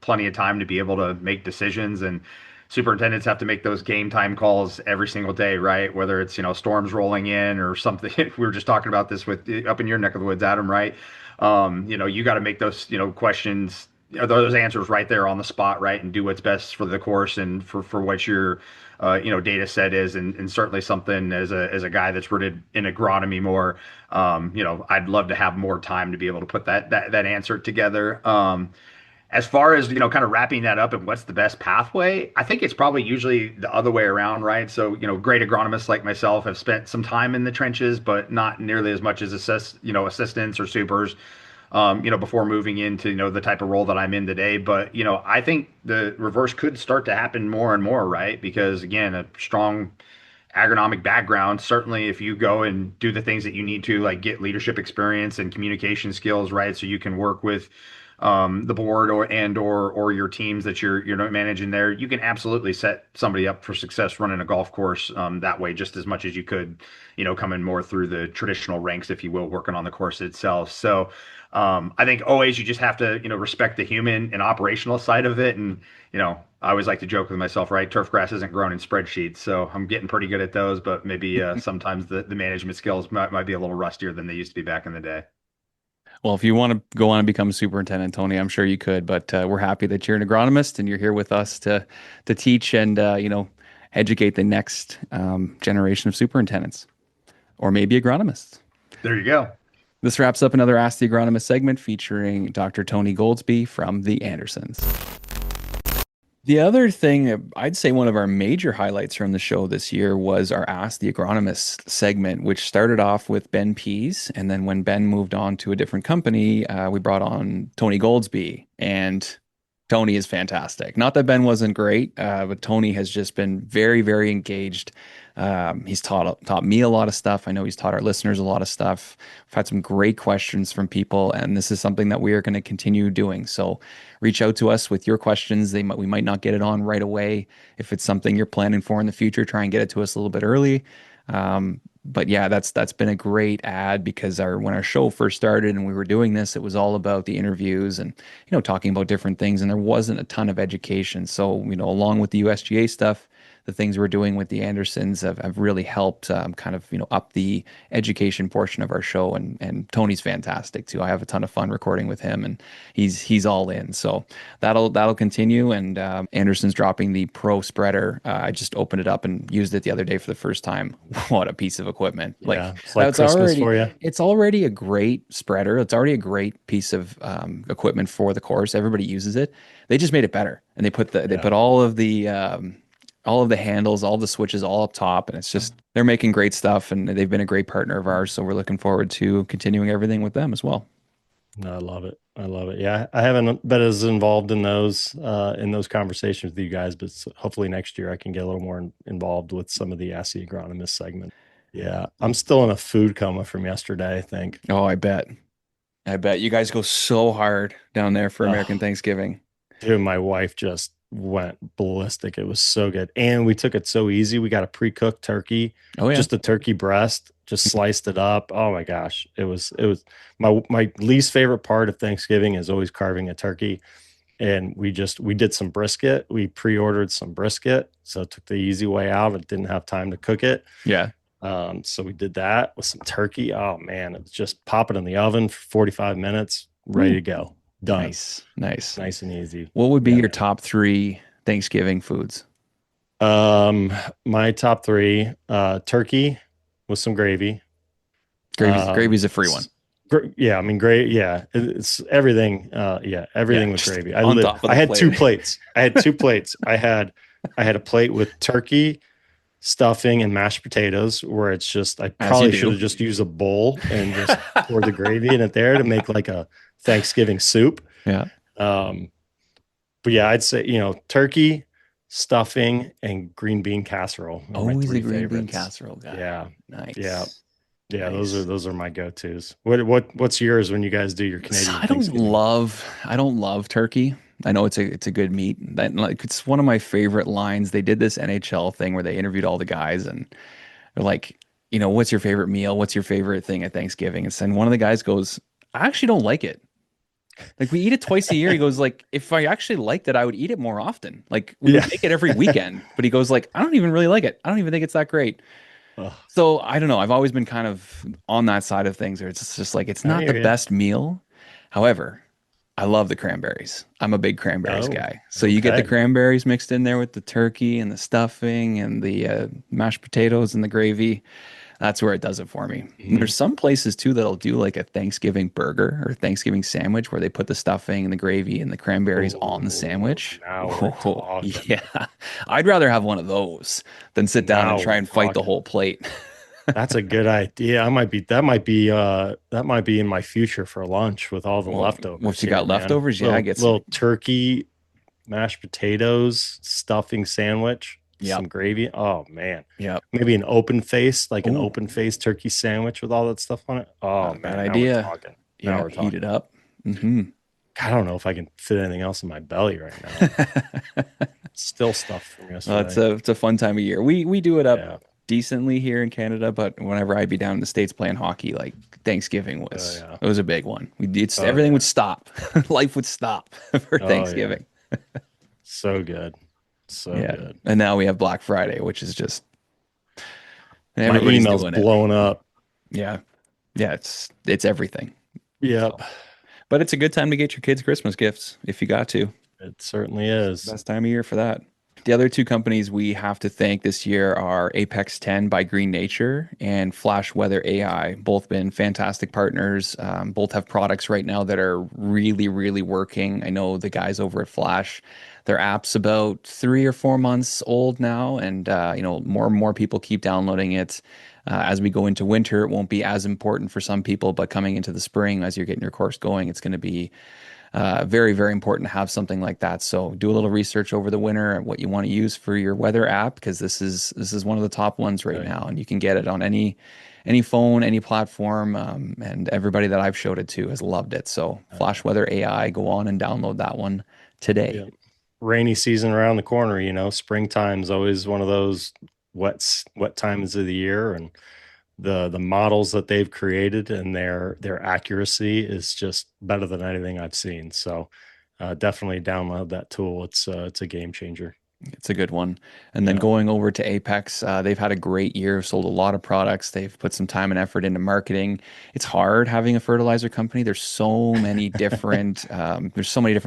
plenty of time to be able to make decisions. And superintendents have to make those game time calls every single day, right? Whether it's, storms rolling in or something. We were just talking about this with up in your neck of the woods, Adam, right? You got to make those, questions, those answers right there on the spot, right? And do what's best for the course and for what your data set is, and certainly something as a guy that's rooted in agronomy more, I'd love to have more time to be able to put that answer together. As far as kind of wrapping that up and what's the best pathway, I think it's probably usually the other way around, right? So great agronomists like myself have spent some time in the trenches, but not nearly as much as assistants or supers before moving into, the type of role that I'm in today. But, I think the reverse could start to happen more and more, right? Because again, a strong agronomic background, certainly if you go and do the things that you need to, like get leadership experience and communication skills, right? So you can work with, the board or your teams that you're managing there, you can absolutely set somebody up for success running a golf course that way just as much as you could, coming more through the traditional ranks, if you will, working on the course itself. So I think always you just have to, respect the human and operational side of it. And, I always like to joke with myself, right? Turf grass isn't grown in spreadsheets. So I'm getting pretty good at those, but maybe sometimes the management skills might be a little rustier than they used to be back in the day. Well, if you want to go on and become a superintendent, Tony, I'm sure you could, but we're happy that you're an agronomist and you're here with us to teach and educate the next generation of superintendents or maybe agronomists. There you go. This wraps up another Ask the Agronomist segment featuring Dr. Tony Goldsby from the Andersons. The other thing, I'd say one of our major highlights from the show this year was our Ask the Agronomist segment, which started off with Ben Pease. And then when Ben moved on to a different company, we brought on Tony Goldsby. And Tony is fantastic. Not that Ben wasn't great, but Tony has just been very, very engaged. He's taught me a lot of stuff. I know he's taught our listeners a lot of stuff. We've had some great questions from people, and this is something that we are going to continue doing. So reach out to us with your questions. We might not get it on right away. If it's something you're planning for in the future, try and get it to us a little bit early. But yeah, that's been a great ad because when our show first started and we were doing this, it was all about the interviews and talking about different things, and there wasn't a ton of education. So along with the USGA stuff, the things we're doing with the Andersons have really helped kind of up the education portion of our show, and Tony's fantastic too. I have a ton of fun recording with him, and he's all in. So that'll continue. And Anderson's dropping the Pro Spreader. I just opened it up and used it the other day for the first time. What a piece of equipment! Yeah, it's like Christmas for you. It's already a great spreader. It's already a great piece of equipment for the course. Everybody uses it. They just made it better, and they put all of the handles, all the switches, all up top, and it's just they're making great stuff, and they've been a great partner of ours. So we're looking forward to continuing everything with them as well. No, I love it. I love it. Yeah, I haven't been as involved in those conversations with you guys, but hopefully next year I can get a little more involved with some of the Ask the Agronomist segment. Yeah, I'm still in a food coma from yesterday, I think. Oh, I bet you guys go so hard down there for American Thanksgiving. Dude, my wife just went ballistic. It was so good. And we took it so easy. We got a pre-cooked turkey. Oh yeah. Just a turkey breast, just sliced it up. Oh my gosh. It was my least favorite part of Thanksgiving is always carving a turkey. And we did some brisket. We pre-ordered some brisket. So it took the easy way out. It didn't have time to cook it. Yeah. So we did that with some turkey. Oh man, it was just pop it in the oven for 45 minutes, ready to go. Done. Nice and easy. What would be your top 3 Thanksgiving foods? My top 3, turkey with some gravy. Gravy's a free one. Yeah, I mean, yeah, it's everything. Everything with gravy. I had 2 plates. I had 2 plates. I had a plate with turkey, stuffing, and mashed potatoes, where it's just I probably should have just used a bowl and just pour the gravy in it there to make like a Thanksgiving soup. Yeah. But yeah, I'd say, turkey, stuffing, and green bean casserole. Always a green bean casserole guy. Yeah. Nice. Yeah. Yeah. Nice. Those are my go-tos. What's yours when you guys do your Canadian? I don't love turkey. I know it's a good meat. It's one of my favorite lines. They did this NHL thing where they interviewed all the guys and they're like, what's your favorite meal? What's your favorite thing at Thanksgiving? And one of the guys goes, I actually don't like it. Like we eat it twice a year. He goes like, if I actually liked it, I would eat it more often. Like we would make it every weekend. But he goes like, I don't even really like it. I don't even think it's that great. So I don't know. I've always been kind of on that side of things where it's just like, it's not the best meal. However, I love the cranberries. I'm a big cranberries guy. So you get the cranberries mixed in there with the turkey and the stuffing and the mashed potatoes and the gravy. That's where it does it for me. There's some places too that'll do like a Thanksgiving burger or Thanksgiving sandwich where they put the stuffing and the gravy and the cranberries on the sandwich. Yeah. I'd rather have one of those than sit down and try and fight the whole plate. That's a good idea. That might be in my future for lunch with all the leftovers. If you got leftovers, I get little turkey, mashed potatoes, stuffing sandwich. Some gravy. Oh man. Yeah. Maybe an open face turkey sandwich with all that stuff on it. Oh man. Bad idea. Now we're talking. Heat it up. Mm-hmm. I don't know if I can fit anything else in my belly right now. Still stuff from Well, yesterday. it's a fun time of year. We do it up Yeah. decently here in Canada, but whenever I'd be down in the States playing hockey, like Thanksgiving Oh was yeah. it was a big one. It's Oh everything yeah. would stop. Life would stop for Oh yeah. Thanksgiving. So good. So Yeah. good. And now we have Black Friday, which is just My everybody's email's doing it. blown up. Yeah. Yeah, it's everything. Yep. So, but it's a good time to get your kids Christmas gifts if you got to. It certainly is. Best time of year for that. The other two companies we have to thank this year are Apex 10 by Green Nature and Flash Weather AI. Both been fantastic partners. Both have products right now that are really, really working. I know the guys over at Flash, their app's about 3 or 4 months old now, and more and more people keep downloading it. As we go into winter, it won't be as important for some people, but coming into the spring, as you're getting your course going, it's going to be very, very important to have something like that. So do a little research over the winter at what you want to use for your weather app because this is one of the top ones right Right. now, and you can get it on any phone, any platform, and everybody that I've showed it to has loved it. So Flash Weather AI, go on and download that one today. Yeah. Rainy season around the corner, springtime's always one of those wet times of the year, and the models that they've created and their accuracy is just better than anything I've seen. So definitely download that tool. It's a game changer. It's a good one. And then Yeah. going over to Apex, they've had a great year, sold a lot of products. They've put some time and effort into marketing. It's hard having a fertilizer company. There's so many different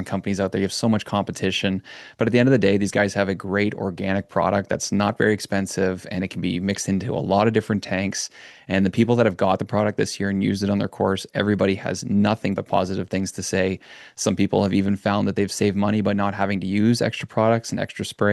companies out there. You have so much competition. But at the end of the day, these guys have a great organic product that's not very expensive and it can be mixed into a lot of different tanks. And the people that have got the product this year and used it on their course, everybody has nothing but positive things to say. Some people have even found that they've saved money by not having to use extra products and extra sprays.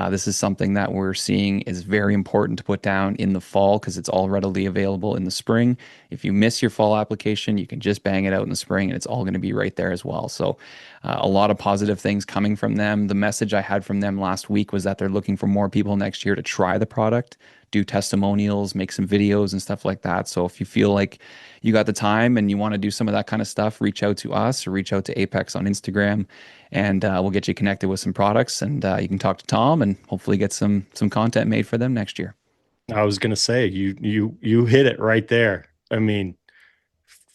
This is something that we're seeing is very important to put down in the fall because it's all readily available in the spring. If you miss your fall application, you can just bang it out in the spring and it's all going to be right there as well. So, a lot of positive things coming from them. The message I had from them last week was that they're looking for more people next year to try the product, do testimonials, make some videos and stuff like that. So, if you feel like you got the time and you want to do some of that kind of stuff, reach out to us or reach out to Apex on Instagram, and we'll get you connected with some products, and you can talk to Tom and hopefully get some content made for them next year. I was gonna say you hit it right there. I mean,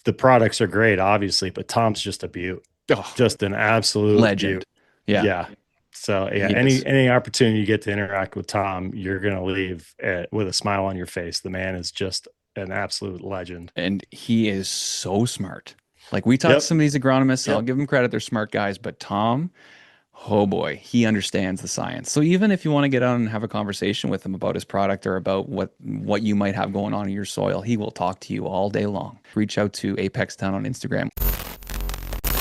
the products are great, obviously, but Tom's just a beaut, Oh, just an absolute legend. beaut. Yeah, Yeah. So yeah, he is. any opportunity you get to interact with Tom, you're gonna leave with a smile on your face. The man is just an absolute legend. And he is so smart. Like we talked to Yep. some of these agronomists, and I'll Yep. give them credit, they're smart guys, but Tom, oh boy, he understands the science. So even if you want to get on and have a conversation with him about his product or about what you might have going on in your soil, he will talk to you all day long. Reach out to Apex Town on Instagram.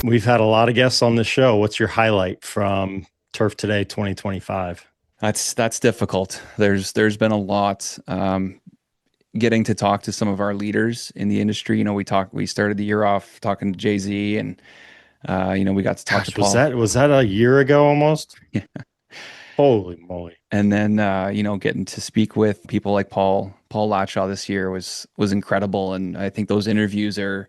We've had a lot of guests on the show. What's your highlight from Turf Today 2025? That's difficult. There's been a lot. Getting to talk to some of our leaders in the industry. We started the year off talking to Jay-Z, and we got to talk to Gosh, was Paul. that a year ago almost? Yeah. Holy moly. And then getting to speak with people like Paul Latshaw this year was incredible. And I think those interviews are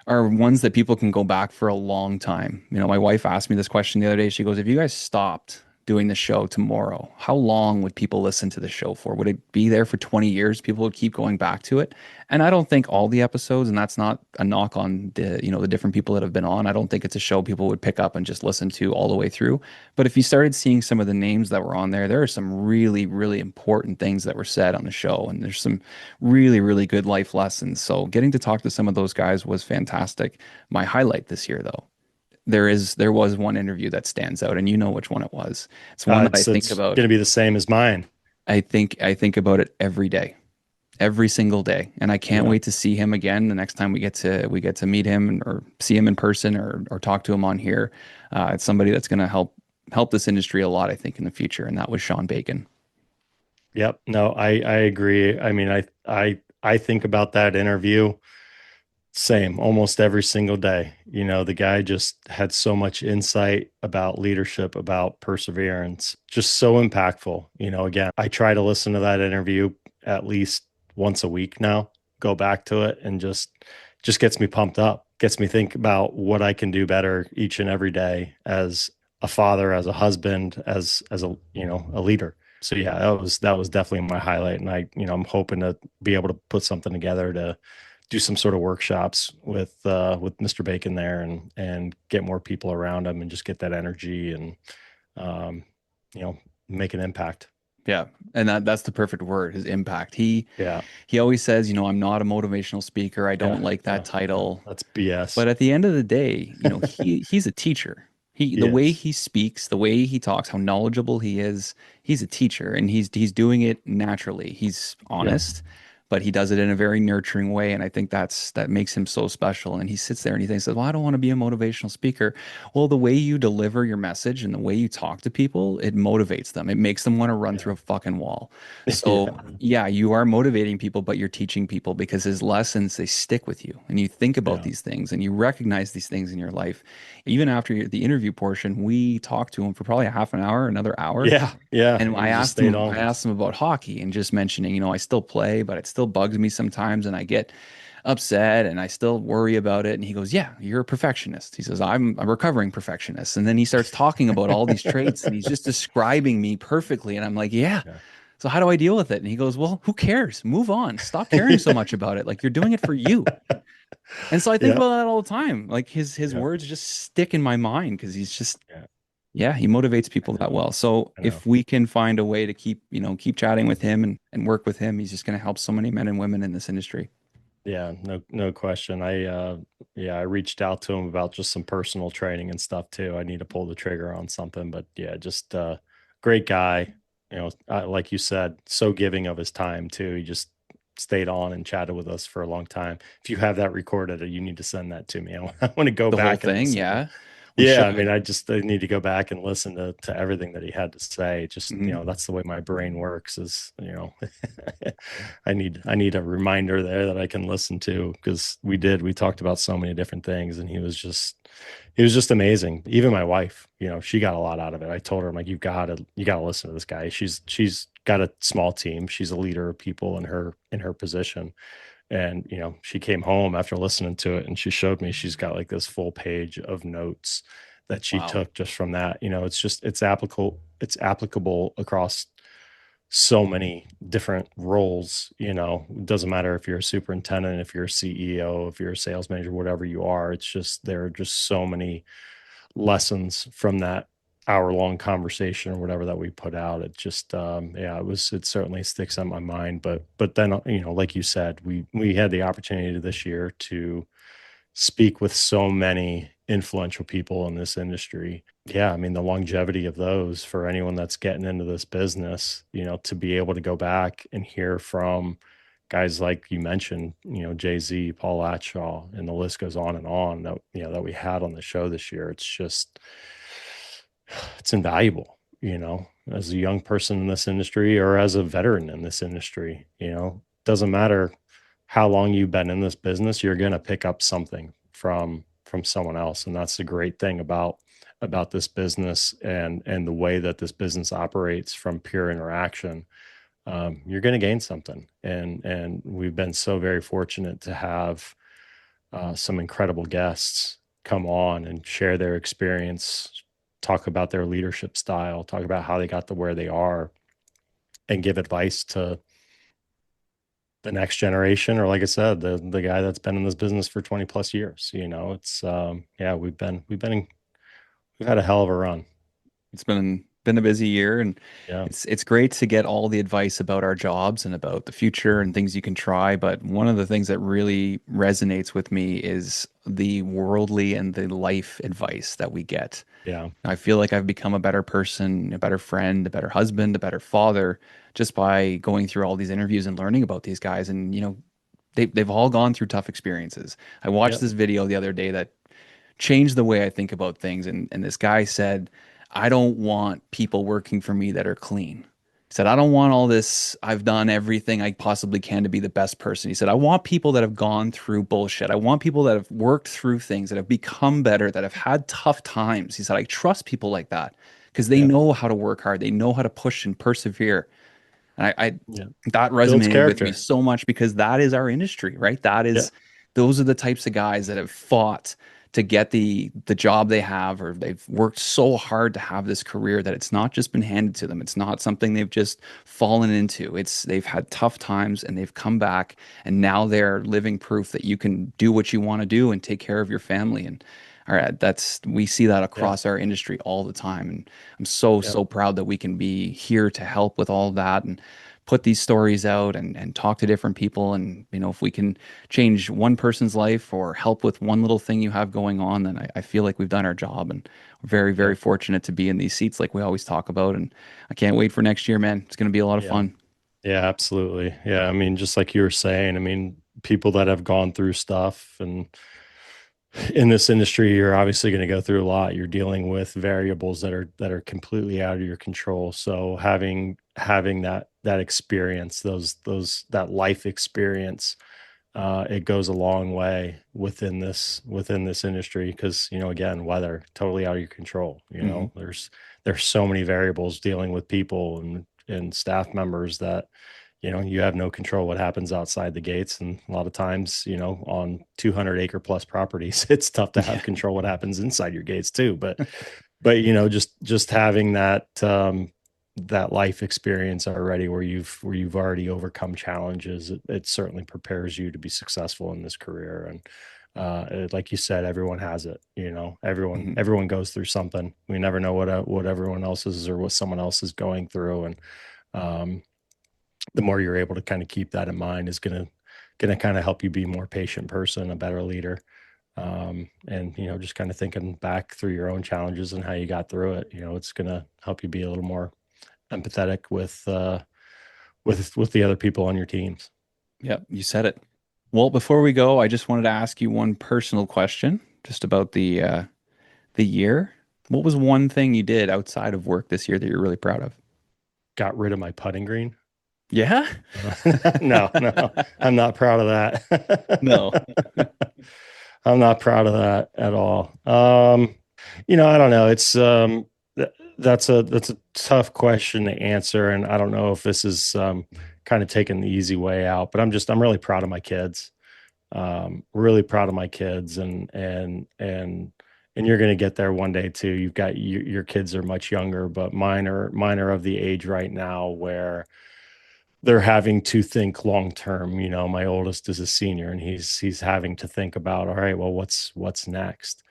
ones that people can go back for a long time. My wife asked me this question the other day. She goes, if you guys stopped doing the show tomorrow, how long would people listen to the show for? Would it be there for 20 years? People would keep going back to it. And I don't think all the episodes, and that's not a knock on the different people that have been on. I don't think it's a show people would pick up and just listen to all the way through. But if you started seeing some of the names that were on there, there are some really, really important things that were said on the show. And there's some really, really good life lessons. So getting to talk to some of those guys was fantastic. My highlight this year, though, there was one interview that stands out, and you know which one it was. It's one that I think It's about. going to be the same as mine. I think about it every day, every single day, and I can't Yeah. wait to see him again the next time we get to meet him or see him in person or talk to him on here. It's somebody that's going to help this industry a lot, I think, in the future, and that was Sean Bacon. Yep. No, I agree. I mean, I think about that interview same almost every single day. The guy just had so much insight about leadership, about perseverance, just so impactful. Again, I try to listen to that interview at least once a week now, go back to it, and just gets me pumped up. gets me think about what I can do better each and every day as a father, as a husband, as a, you know, a leader. So yeah, that was definitely my highlight. And I'm hoping to be able to put something together to do some sort of workshops with Mr. Bacon there, and get more people around him and just get that energy and um, you know, make an impact. Yeah. And that's the perfect word, his impact. Yeah. He always says, I'm not a motivational speaker. I don't Yeah. like that Yeah. Yeah. title. That's BS. But at the end of the day, he's a teacher. The way Yes. he speaks, the way he talks, how knowledgeable he is, he's a teacher, and he's doing it naturally. He's Yep. honest, but he does it in a very nurturing way, and I think that makes him so special. And he sits there and he thinks, "Well, I don't want to be a motivational speaker." Well, the way you deliver your message and the way you talk to people, it motivates them. It makes them want to run through Yeah. a fucking wall. So, Yeah. yeah, you are motivating people, but you're teaching people because his lessons, they stick with you. And you think about Yeah. these things and you recognize these things in your life. Even after the interview portion, we talked to him for probably a half an hour, another hour. Yeah. Yeah. And You just stayed I on. asked him about hockey and just mentioning, I still play, but it still bugs me sometimes and I get upset and I still worry about it. And he goes, "Yeah, you're a perfectionist." He says, "I'm a recovering perfectionist." And then he starts talking about all these traits and he's just describing me perfectly. And I'm like, "Yeah. Yeah. So how do I deal with it?" And he goes, "Well, who cares? Move on. Stop caring so much about it. Like you're doing it for you." And so I think Yeah. about that all the time. Like his Yeah. words just stick in my mind because he's just, Yeah. yeah, he motivates I people that know. well. So I know. if we can find a way to keep chatting with him and work with him, he's just going to help so many men and women in this industry. Yeah, no question. Yeah, I reached out to him about just some personal training and stuff too. I need to pull the trigger on something, but yeah, just great guy. Like you said, so giving of his time too. He just stayed on and chatted with us for a long time. If you have that recorded, you need to send that to me. I want to go The whole back and thing, listen to. yeah, we Yeah, I mean, should. I need to go back and listen to everything that he had to say. Just, Mhm. that's the way my brain works is, I need a reminder there that I can listen to, because we talked about so many different things, and he was just amazing. Even my wife, she got a lot out of it. I told her, I'm like, you gotta listen to this guy. She's got a small team. She's a leader of people in her position. And, she came home after listening to it and she showed me she's got like this full page of notes that she Wow. took just from that. It's applicable across so many different roles. It doesn't matter if you're a superintendent, if you're a CEO, if you're a sales manager, whatever you are. It's just, there are just so many lessons from that hour-long conversation or whatever that we put out. It just, yeah, it certainly sticks in my mind. But then, like you said, we had the opportunity this year to speak with so many influential people in this industry. Yeah, I mean, the longevity of those for anyone that's getting into this business, to be able to go back and hear from guys like you mentioned, Jay-Z, Paul Latshaw, and the list goes on that we had on the show this year. It's invaluable, as a young person in this industry or as a veteran in this industry. Doesn't matter how long you've been in this business, you're going to pick up something from someone else. And that's the great thing about this business and the way that this business operates from pure interaction. You're going to gain something. And we've been so very fortunate to have some incredible guests come on and share their experience, talk about their leadership style, talk about how they got to where they are, and give advice to the next generation, or like I said, the guy that's been in this business for 20 plus years. It's yeah, we've had a hell of a run. It's been a busy year, and Yeah. it's great to get all the advice about our jobs and about the future and things you can try. But one of the things that really resonates with me is the worldly and the life advice that we get. Yeah. I feel like I've become a better person, a better friend, a better husband, a better father just by going through all these interviews and learning about these guys. And they've all gone through tough experienes. I watched Yep. this video the other day that changed the way I think about things. And this guy said, "I don't want people working for me that are clean." He said, "I don't want all this. I've done everything I possibly can to be the best person." He said, "I want people that have gone through bullshit. I want people that have worked through things, that have become better, that have had tough times." He said, "I trust people like that because they Yeah. know how to work hard. They know how to push and persevere." And I Yeah. that Builds resonated with me character. so much because that is our industry, right? That Yeah. is those are the types of guys that have fought to get the job they have, or they've worked so hard to have this career that it's not just been handed to them. It's not something they've just fallen into. It's they've had tough times and they've come back, and now they're living proof that you can do what you want to do and take care of your family. And all right, that's we see that Yeah. across our industry all the time. And I'm so, Yep. so proud that we can be here to help with all of that and put these stories out and talk to different people. And, if we can change one person's life or help with one little thing you have going on, then I feel like we've done our job. And we're very, very Yep. fortunate to be in these seats like we always talk about. And I can't wait for next year, man. It's going to be a lot of Yeah. fun. Yeah, absolutely. Yeah. I mean, just like you were saying, I mean, people that have gone through stuff and in this industry, you're obviously going to go through a lot. You're dealing with variables that are completely out of your control. So having that experience, that life experience, it goes a long way within this industry because again, weather totally out of your control. Hmm. There's so many variables dealing with people and staff members that you have no control what happens outside the gates. And a lot of times, on 200-acre plus properties, it's tough to have Yeah. control what happens inside your gates too. But just having that life experience already where you've already overcome challenges, it certainly prepares you to be successful in this career. And like you said, everyone has it. Everyone Hmm. everyone goes through something. We never know what everyone else is or what someone else is going through. And um, the more you're able to kind of keep that in mind is gonna kind of help you be a more patient person, a better leader. And just kind of thinking back through your own challenges and how you got through it, it's gonna help you be a little more empathetic with the other people on your teams. Yep, you said it. Well, before we go, I just wanted to ask you one personal question just about the year. What was one thing you did outside of work this year that you're really proud of? Got rid of my putting green. Yeah? No, no, I'm not proud of that. No. I'm not proud of that at all. I don't know. It's that's a tough question to answer, and I don't know if this is kind of taking the easy way out, but I'm really proud of my kids. Really proud of my kids, and you're going to get there one day too. You've got your kids are much younger, but mine are of the age right now where they're having to think long term. My oldest is a senior and he's having to think about, all right, well, what's next?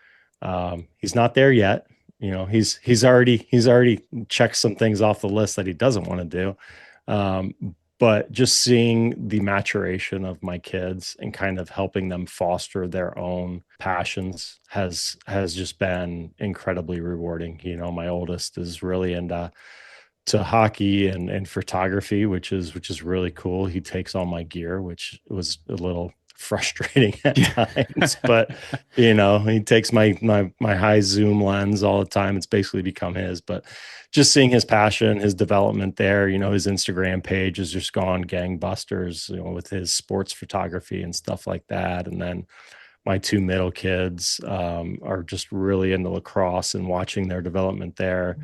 He's not there yet. He's already checked some things off the list that he doesn't want to do. Um, but just seeing the maturation of my kids and kind of helping them foster their own passions has just been incredibly rewarding. My oldest is really into hockey and photography, which is really cool. He takes all my gear, which was a little frustrating at Yeah. times, but he takes my high zoom lens all the time. It's basically become his, but just seeing his passion, his development there, his Instagram page has just gone gangbusters, with his sports photography and stuff like that. And then my two middle kids are just really into lacrosse and watching their development there.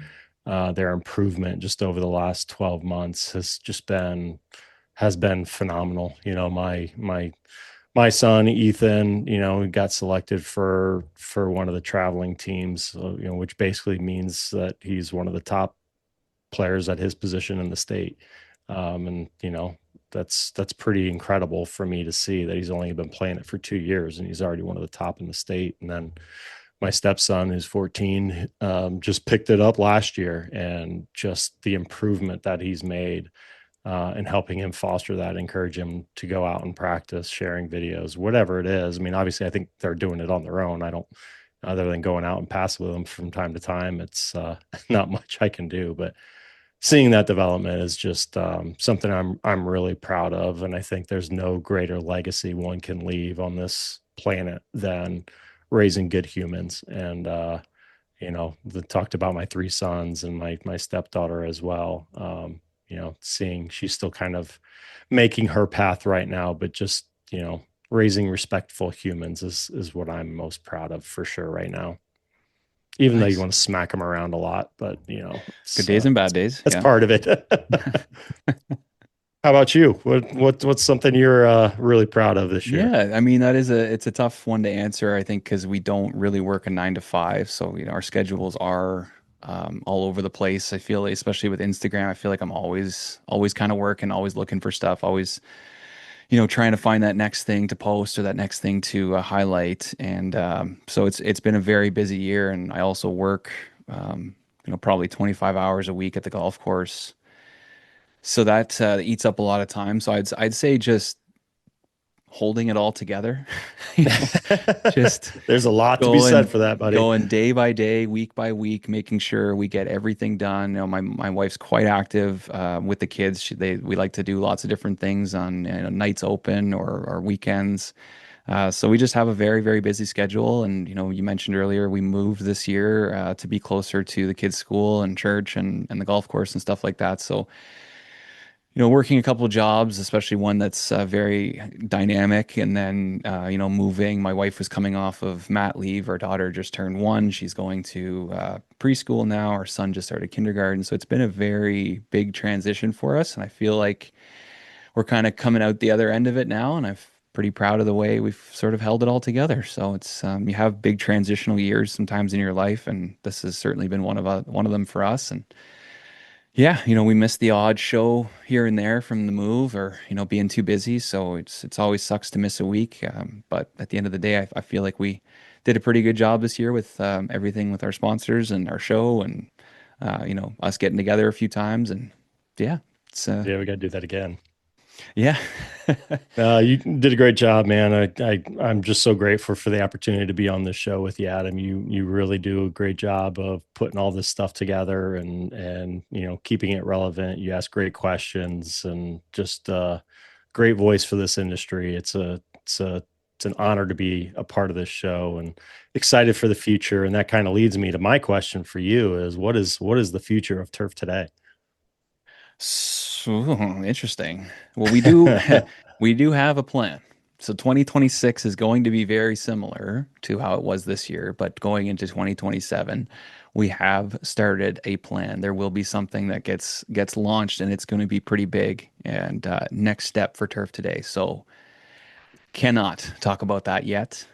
Their improvement just over the last 12 months has been phenomenal. My son Ethan, got selected for one of the traveling teams, which basically means that he's one of the top players at his position in the state. And that's pretty incredible for me to see that he's only been playing it for 2 years and he's already one of the top in the state. And then my stepson, who's 14, just picked it up last year, and just the improvement that he's made, and helping him foster that, encourage him to go out and practice, sharing videos, whatever it is. I mean, obviously, I think they're doing it on their own. I don't, other than going out and pass with them from time to time, it's not much I can do. But seeing that development is just something I'm really proud of, and I think there's no greater legacy one can leave on this planet than raising good humans. And talked about my three sons and my stepdaughter as well. Seeing she's still kind of making her path right now, but just raising respectful humans is what I'm most proud of for sure right now. Even though you Nice. want to smack them around a lot, but Good days and bad days. that's Yeah. part of it. How about you? What's something you're really proud of this year? Yeah, I mean it's a tough one to answer, I think, because we don't really work a 9 to 5. So, our schedules are all over the place. I feel, especially with Instagram, I feel like I'm always kind of working, always looking for stuff, always, trying to find that next thing to post or that next thing to highlight. And so it's been a very busy year, and I also work, probably 25 hours a week at the golf course. So that eats up a lot of time. So I'd say just holding it all together. You know, just There's a lot to be going said for that, buddy. going day by day, week by week, making sure we get everything done. My wife's quite active with the kids. We like to do lots of different things on nights open or weekends. So we just have a very, very busy schedule. And you mentioned earlier we moved this year to be closer to the kids' school and church and the golf course and stuff like that. So working a couple of jobs, especially one that's very dynamic, and then, moving. My wife was coming off of mat leave. Our daughter just turned 1. She's going to preschool now. Our son just started kindergarten. So it's been a very big transition for us. And I feel like we're kind of coming out the other end of it now. And I'm pretty proud of the way we've sort of held it all together. So it's, you have big transitional years sometimes in your life. And this has certainly been one of them for us. And yeah, we missed the odd show here and there from the move or, being too busy. So it's always sucks to miss a week. But at the end of the day, I feel like we did a pretty good job this year with everything with our sponsors and our show and, us getting together a few times. And yeah, it's, Yeah, we got to do that again. yeah. You did a great job, man. I'm just so grateful for the opportunity to be on this show with you, Adam. You really do a great job of putting all this stuff together and keeping it relevant. You ask great questions and just great voice for this industry. It's an honor to be a part of this show and excited for the future. And that kind of leads me to my question for you: is what is the future of Turf Today? So interesting. Well, we do we do have a plan. So 2026 is going to be very similar to how it was this year, but going into 2027, we have started a plan. There will be something that gets launched, and it's going to be pretty big. And next step for Turf Today. So cannot talk about that yet.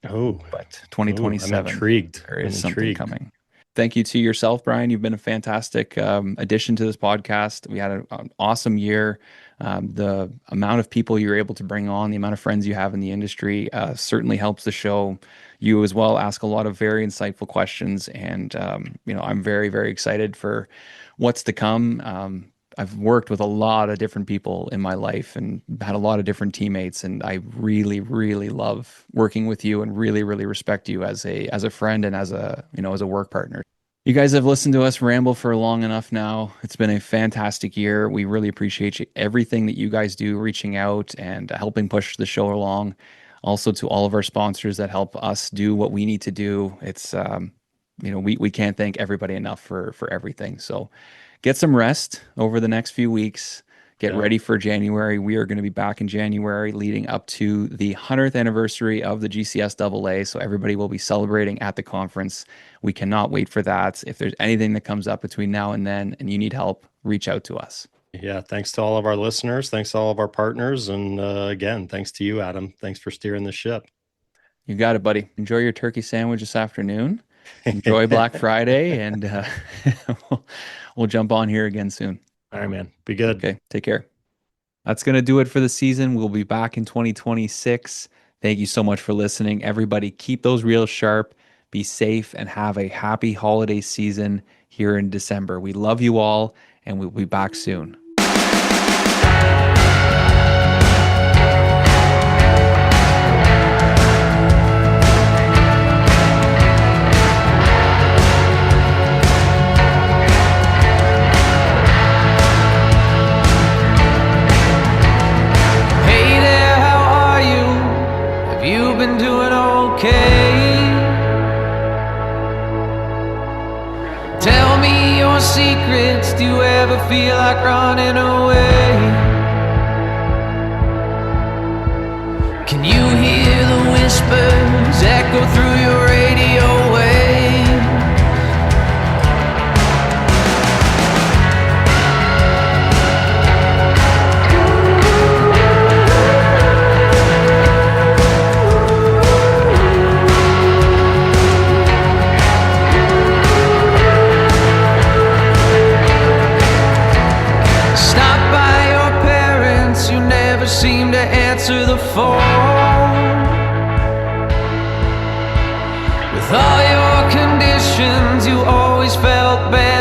Oh, but 2027. I'm intrigued. There is something coming. Thank you to yourself, Brian. You've been a fantastic addition to this podcast. We had an awesome year. The amount of people you're able to bring on, the amount of friends you have in the industry certainly helps the show. You as well ask a lot of very insightful questions. And, I'm very, very excited for what's to come. I've worked with a lot of different people in my life and had a lot of different teammates. And I really, really love working with you and really, really respect you as a friend and as a work partner. You guys have listened to us ramble for long enough now. It's been a fantastic year. We really appreciate everything that you guys do, reaching out and helping push the show along. Also to all of our sponsors that help us do what we need to do. It's, we can't thank everybody enough for everything. So get some rest over the next few weeks. Get ready for January. We are going to be back in January leading up to the 100th anniversary of the GCSAA. So everybody will be celebrating at the conference. We cannot wait for that. If there's anything that comes up between now and then and you need help, reach out to us. Yeah. Thanks to all of our listeners. Thanks to all of our partners. And again, thanks to you, Adam. Thanks for steering the ship. You got it, buddy. Enjoy your turkey sandwich this afternoon. Enjoy Black Friday. And we'll jump on here again soon. All right, man. Be good. Okay. Take care. That's going to do it for the season. We'll be back in 2026. Thank you so much for listening. Everybody, keep those reels sharp, be safe, and have a happy holiday season here in December. We love you all, and we'll be back soon. Been doing okay. Tell me your secrets. Do you ever feel like running away? Can you hear the whispers echo through your radio waves? times you always felt better.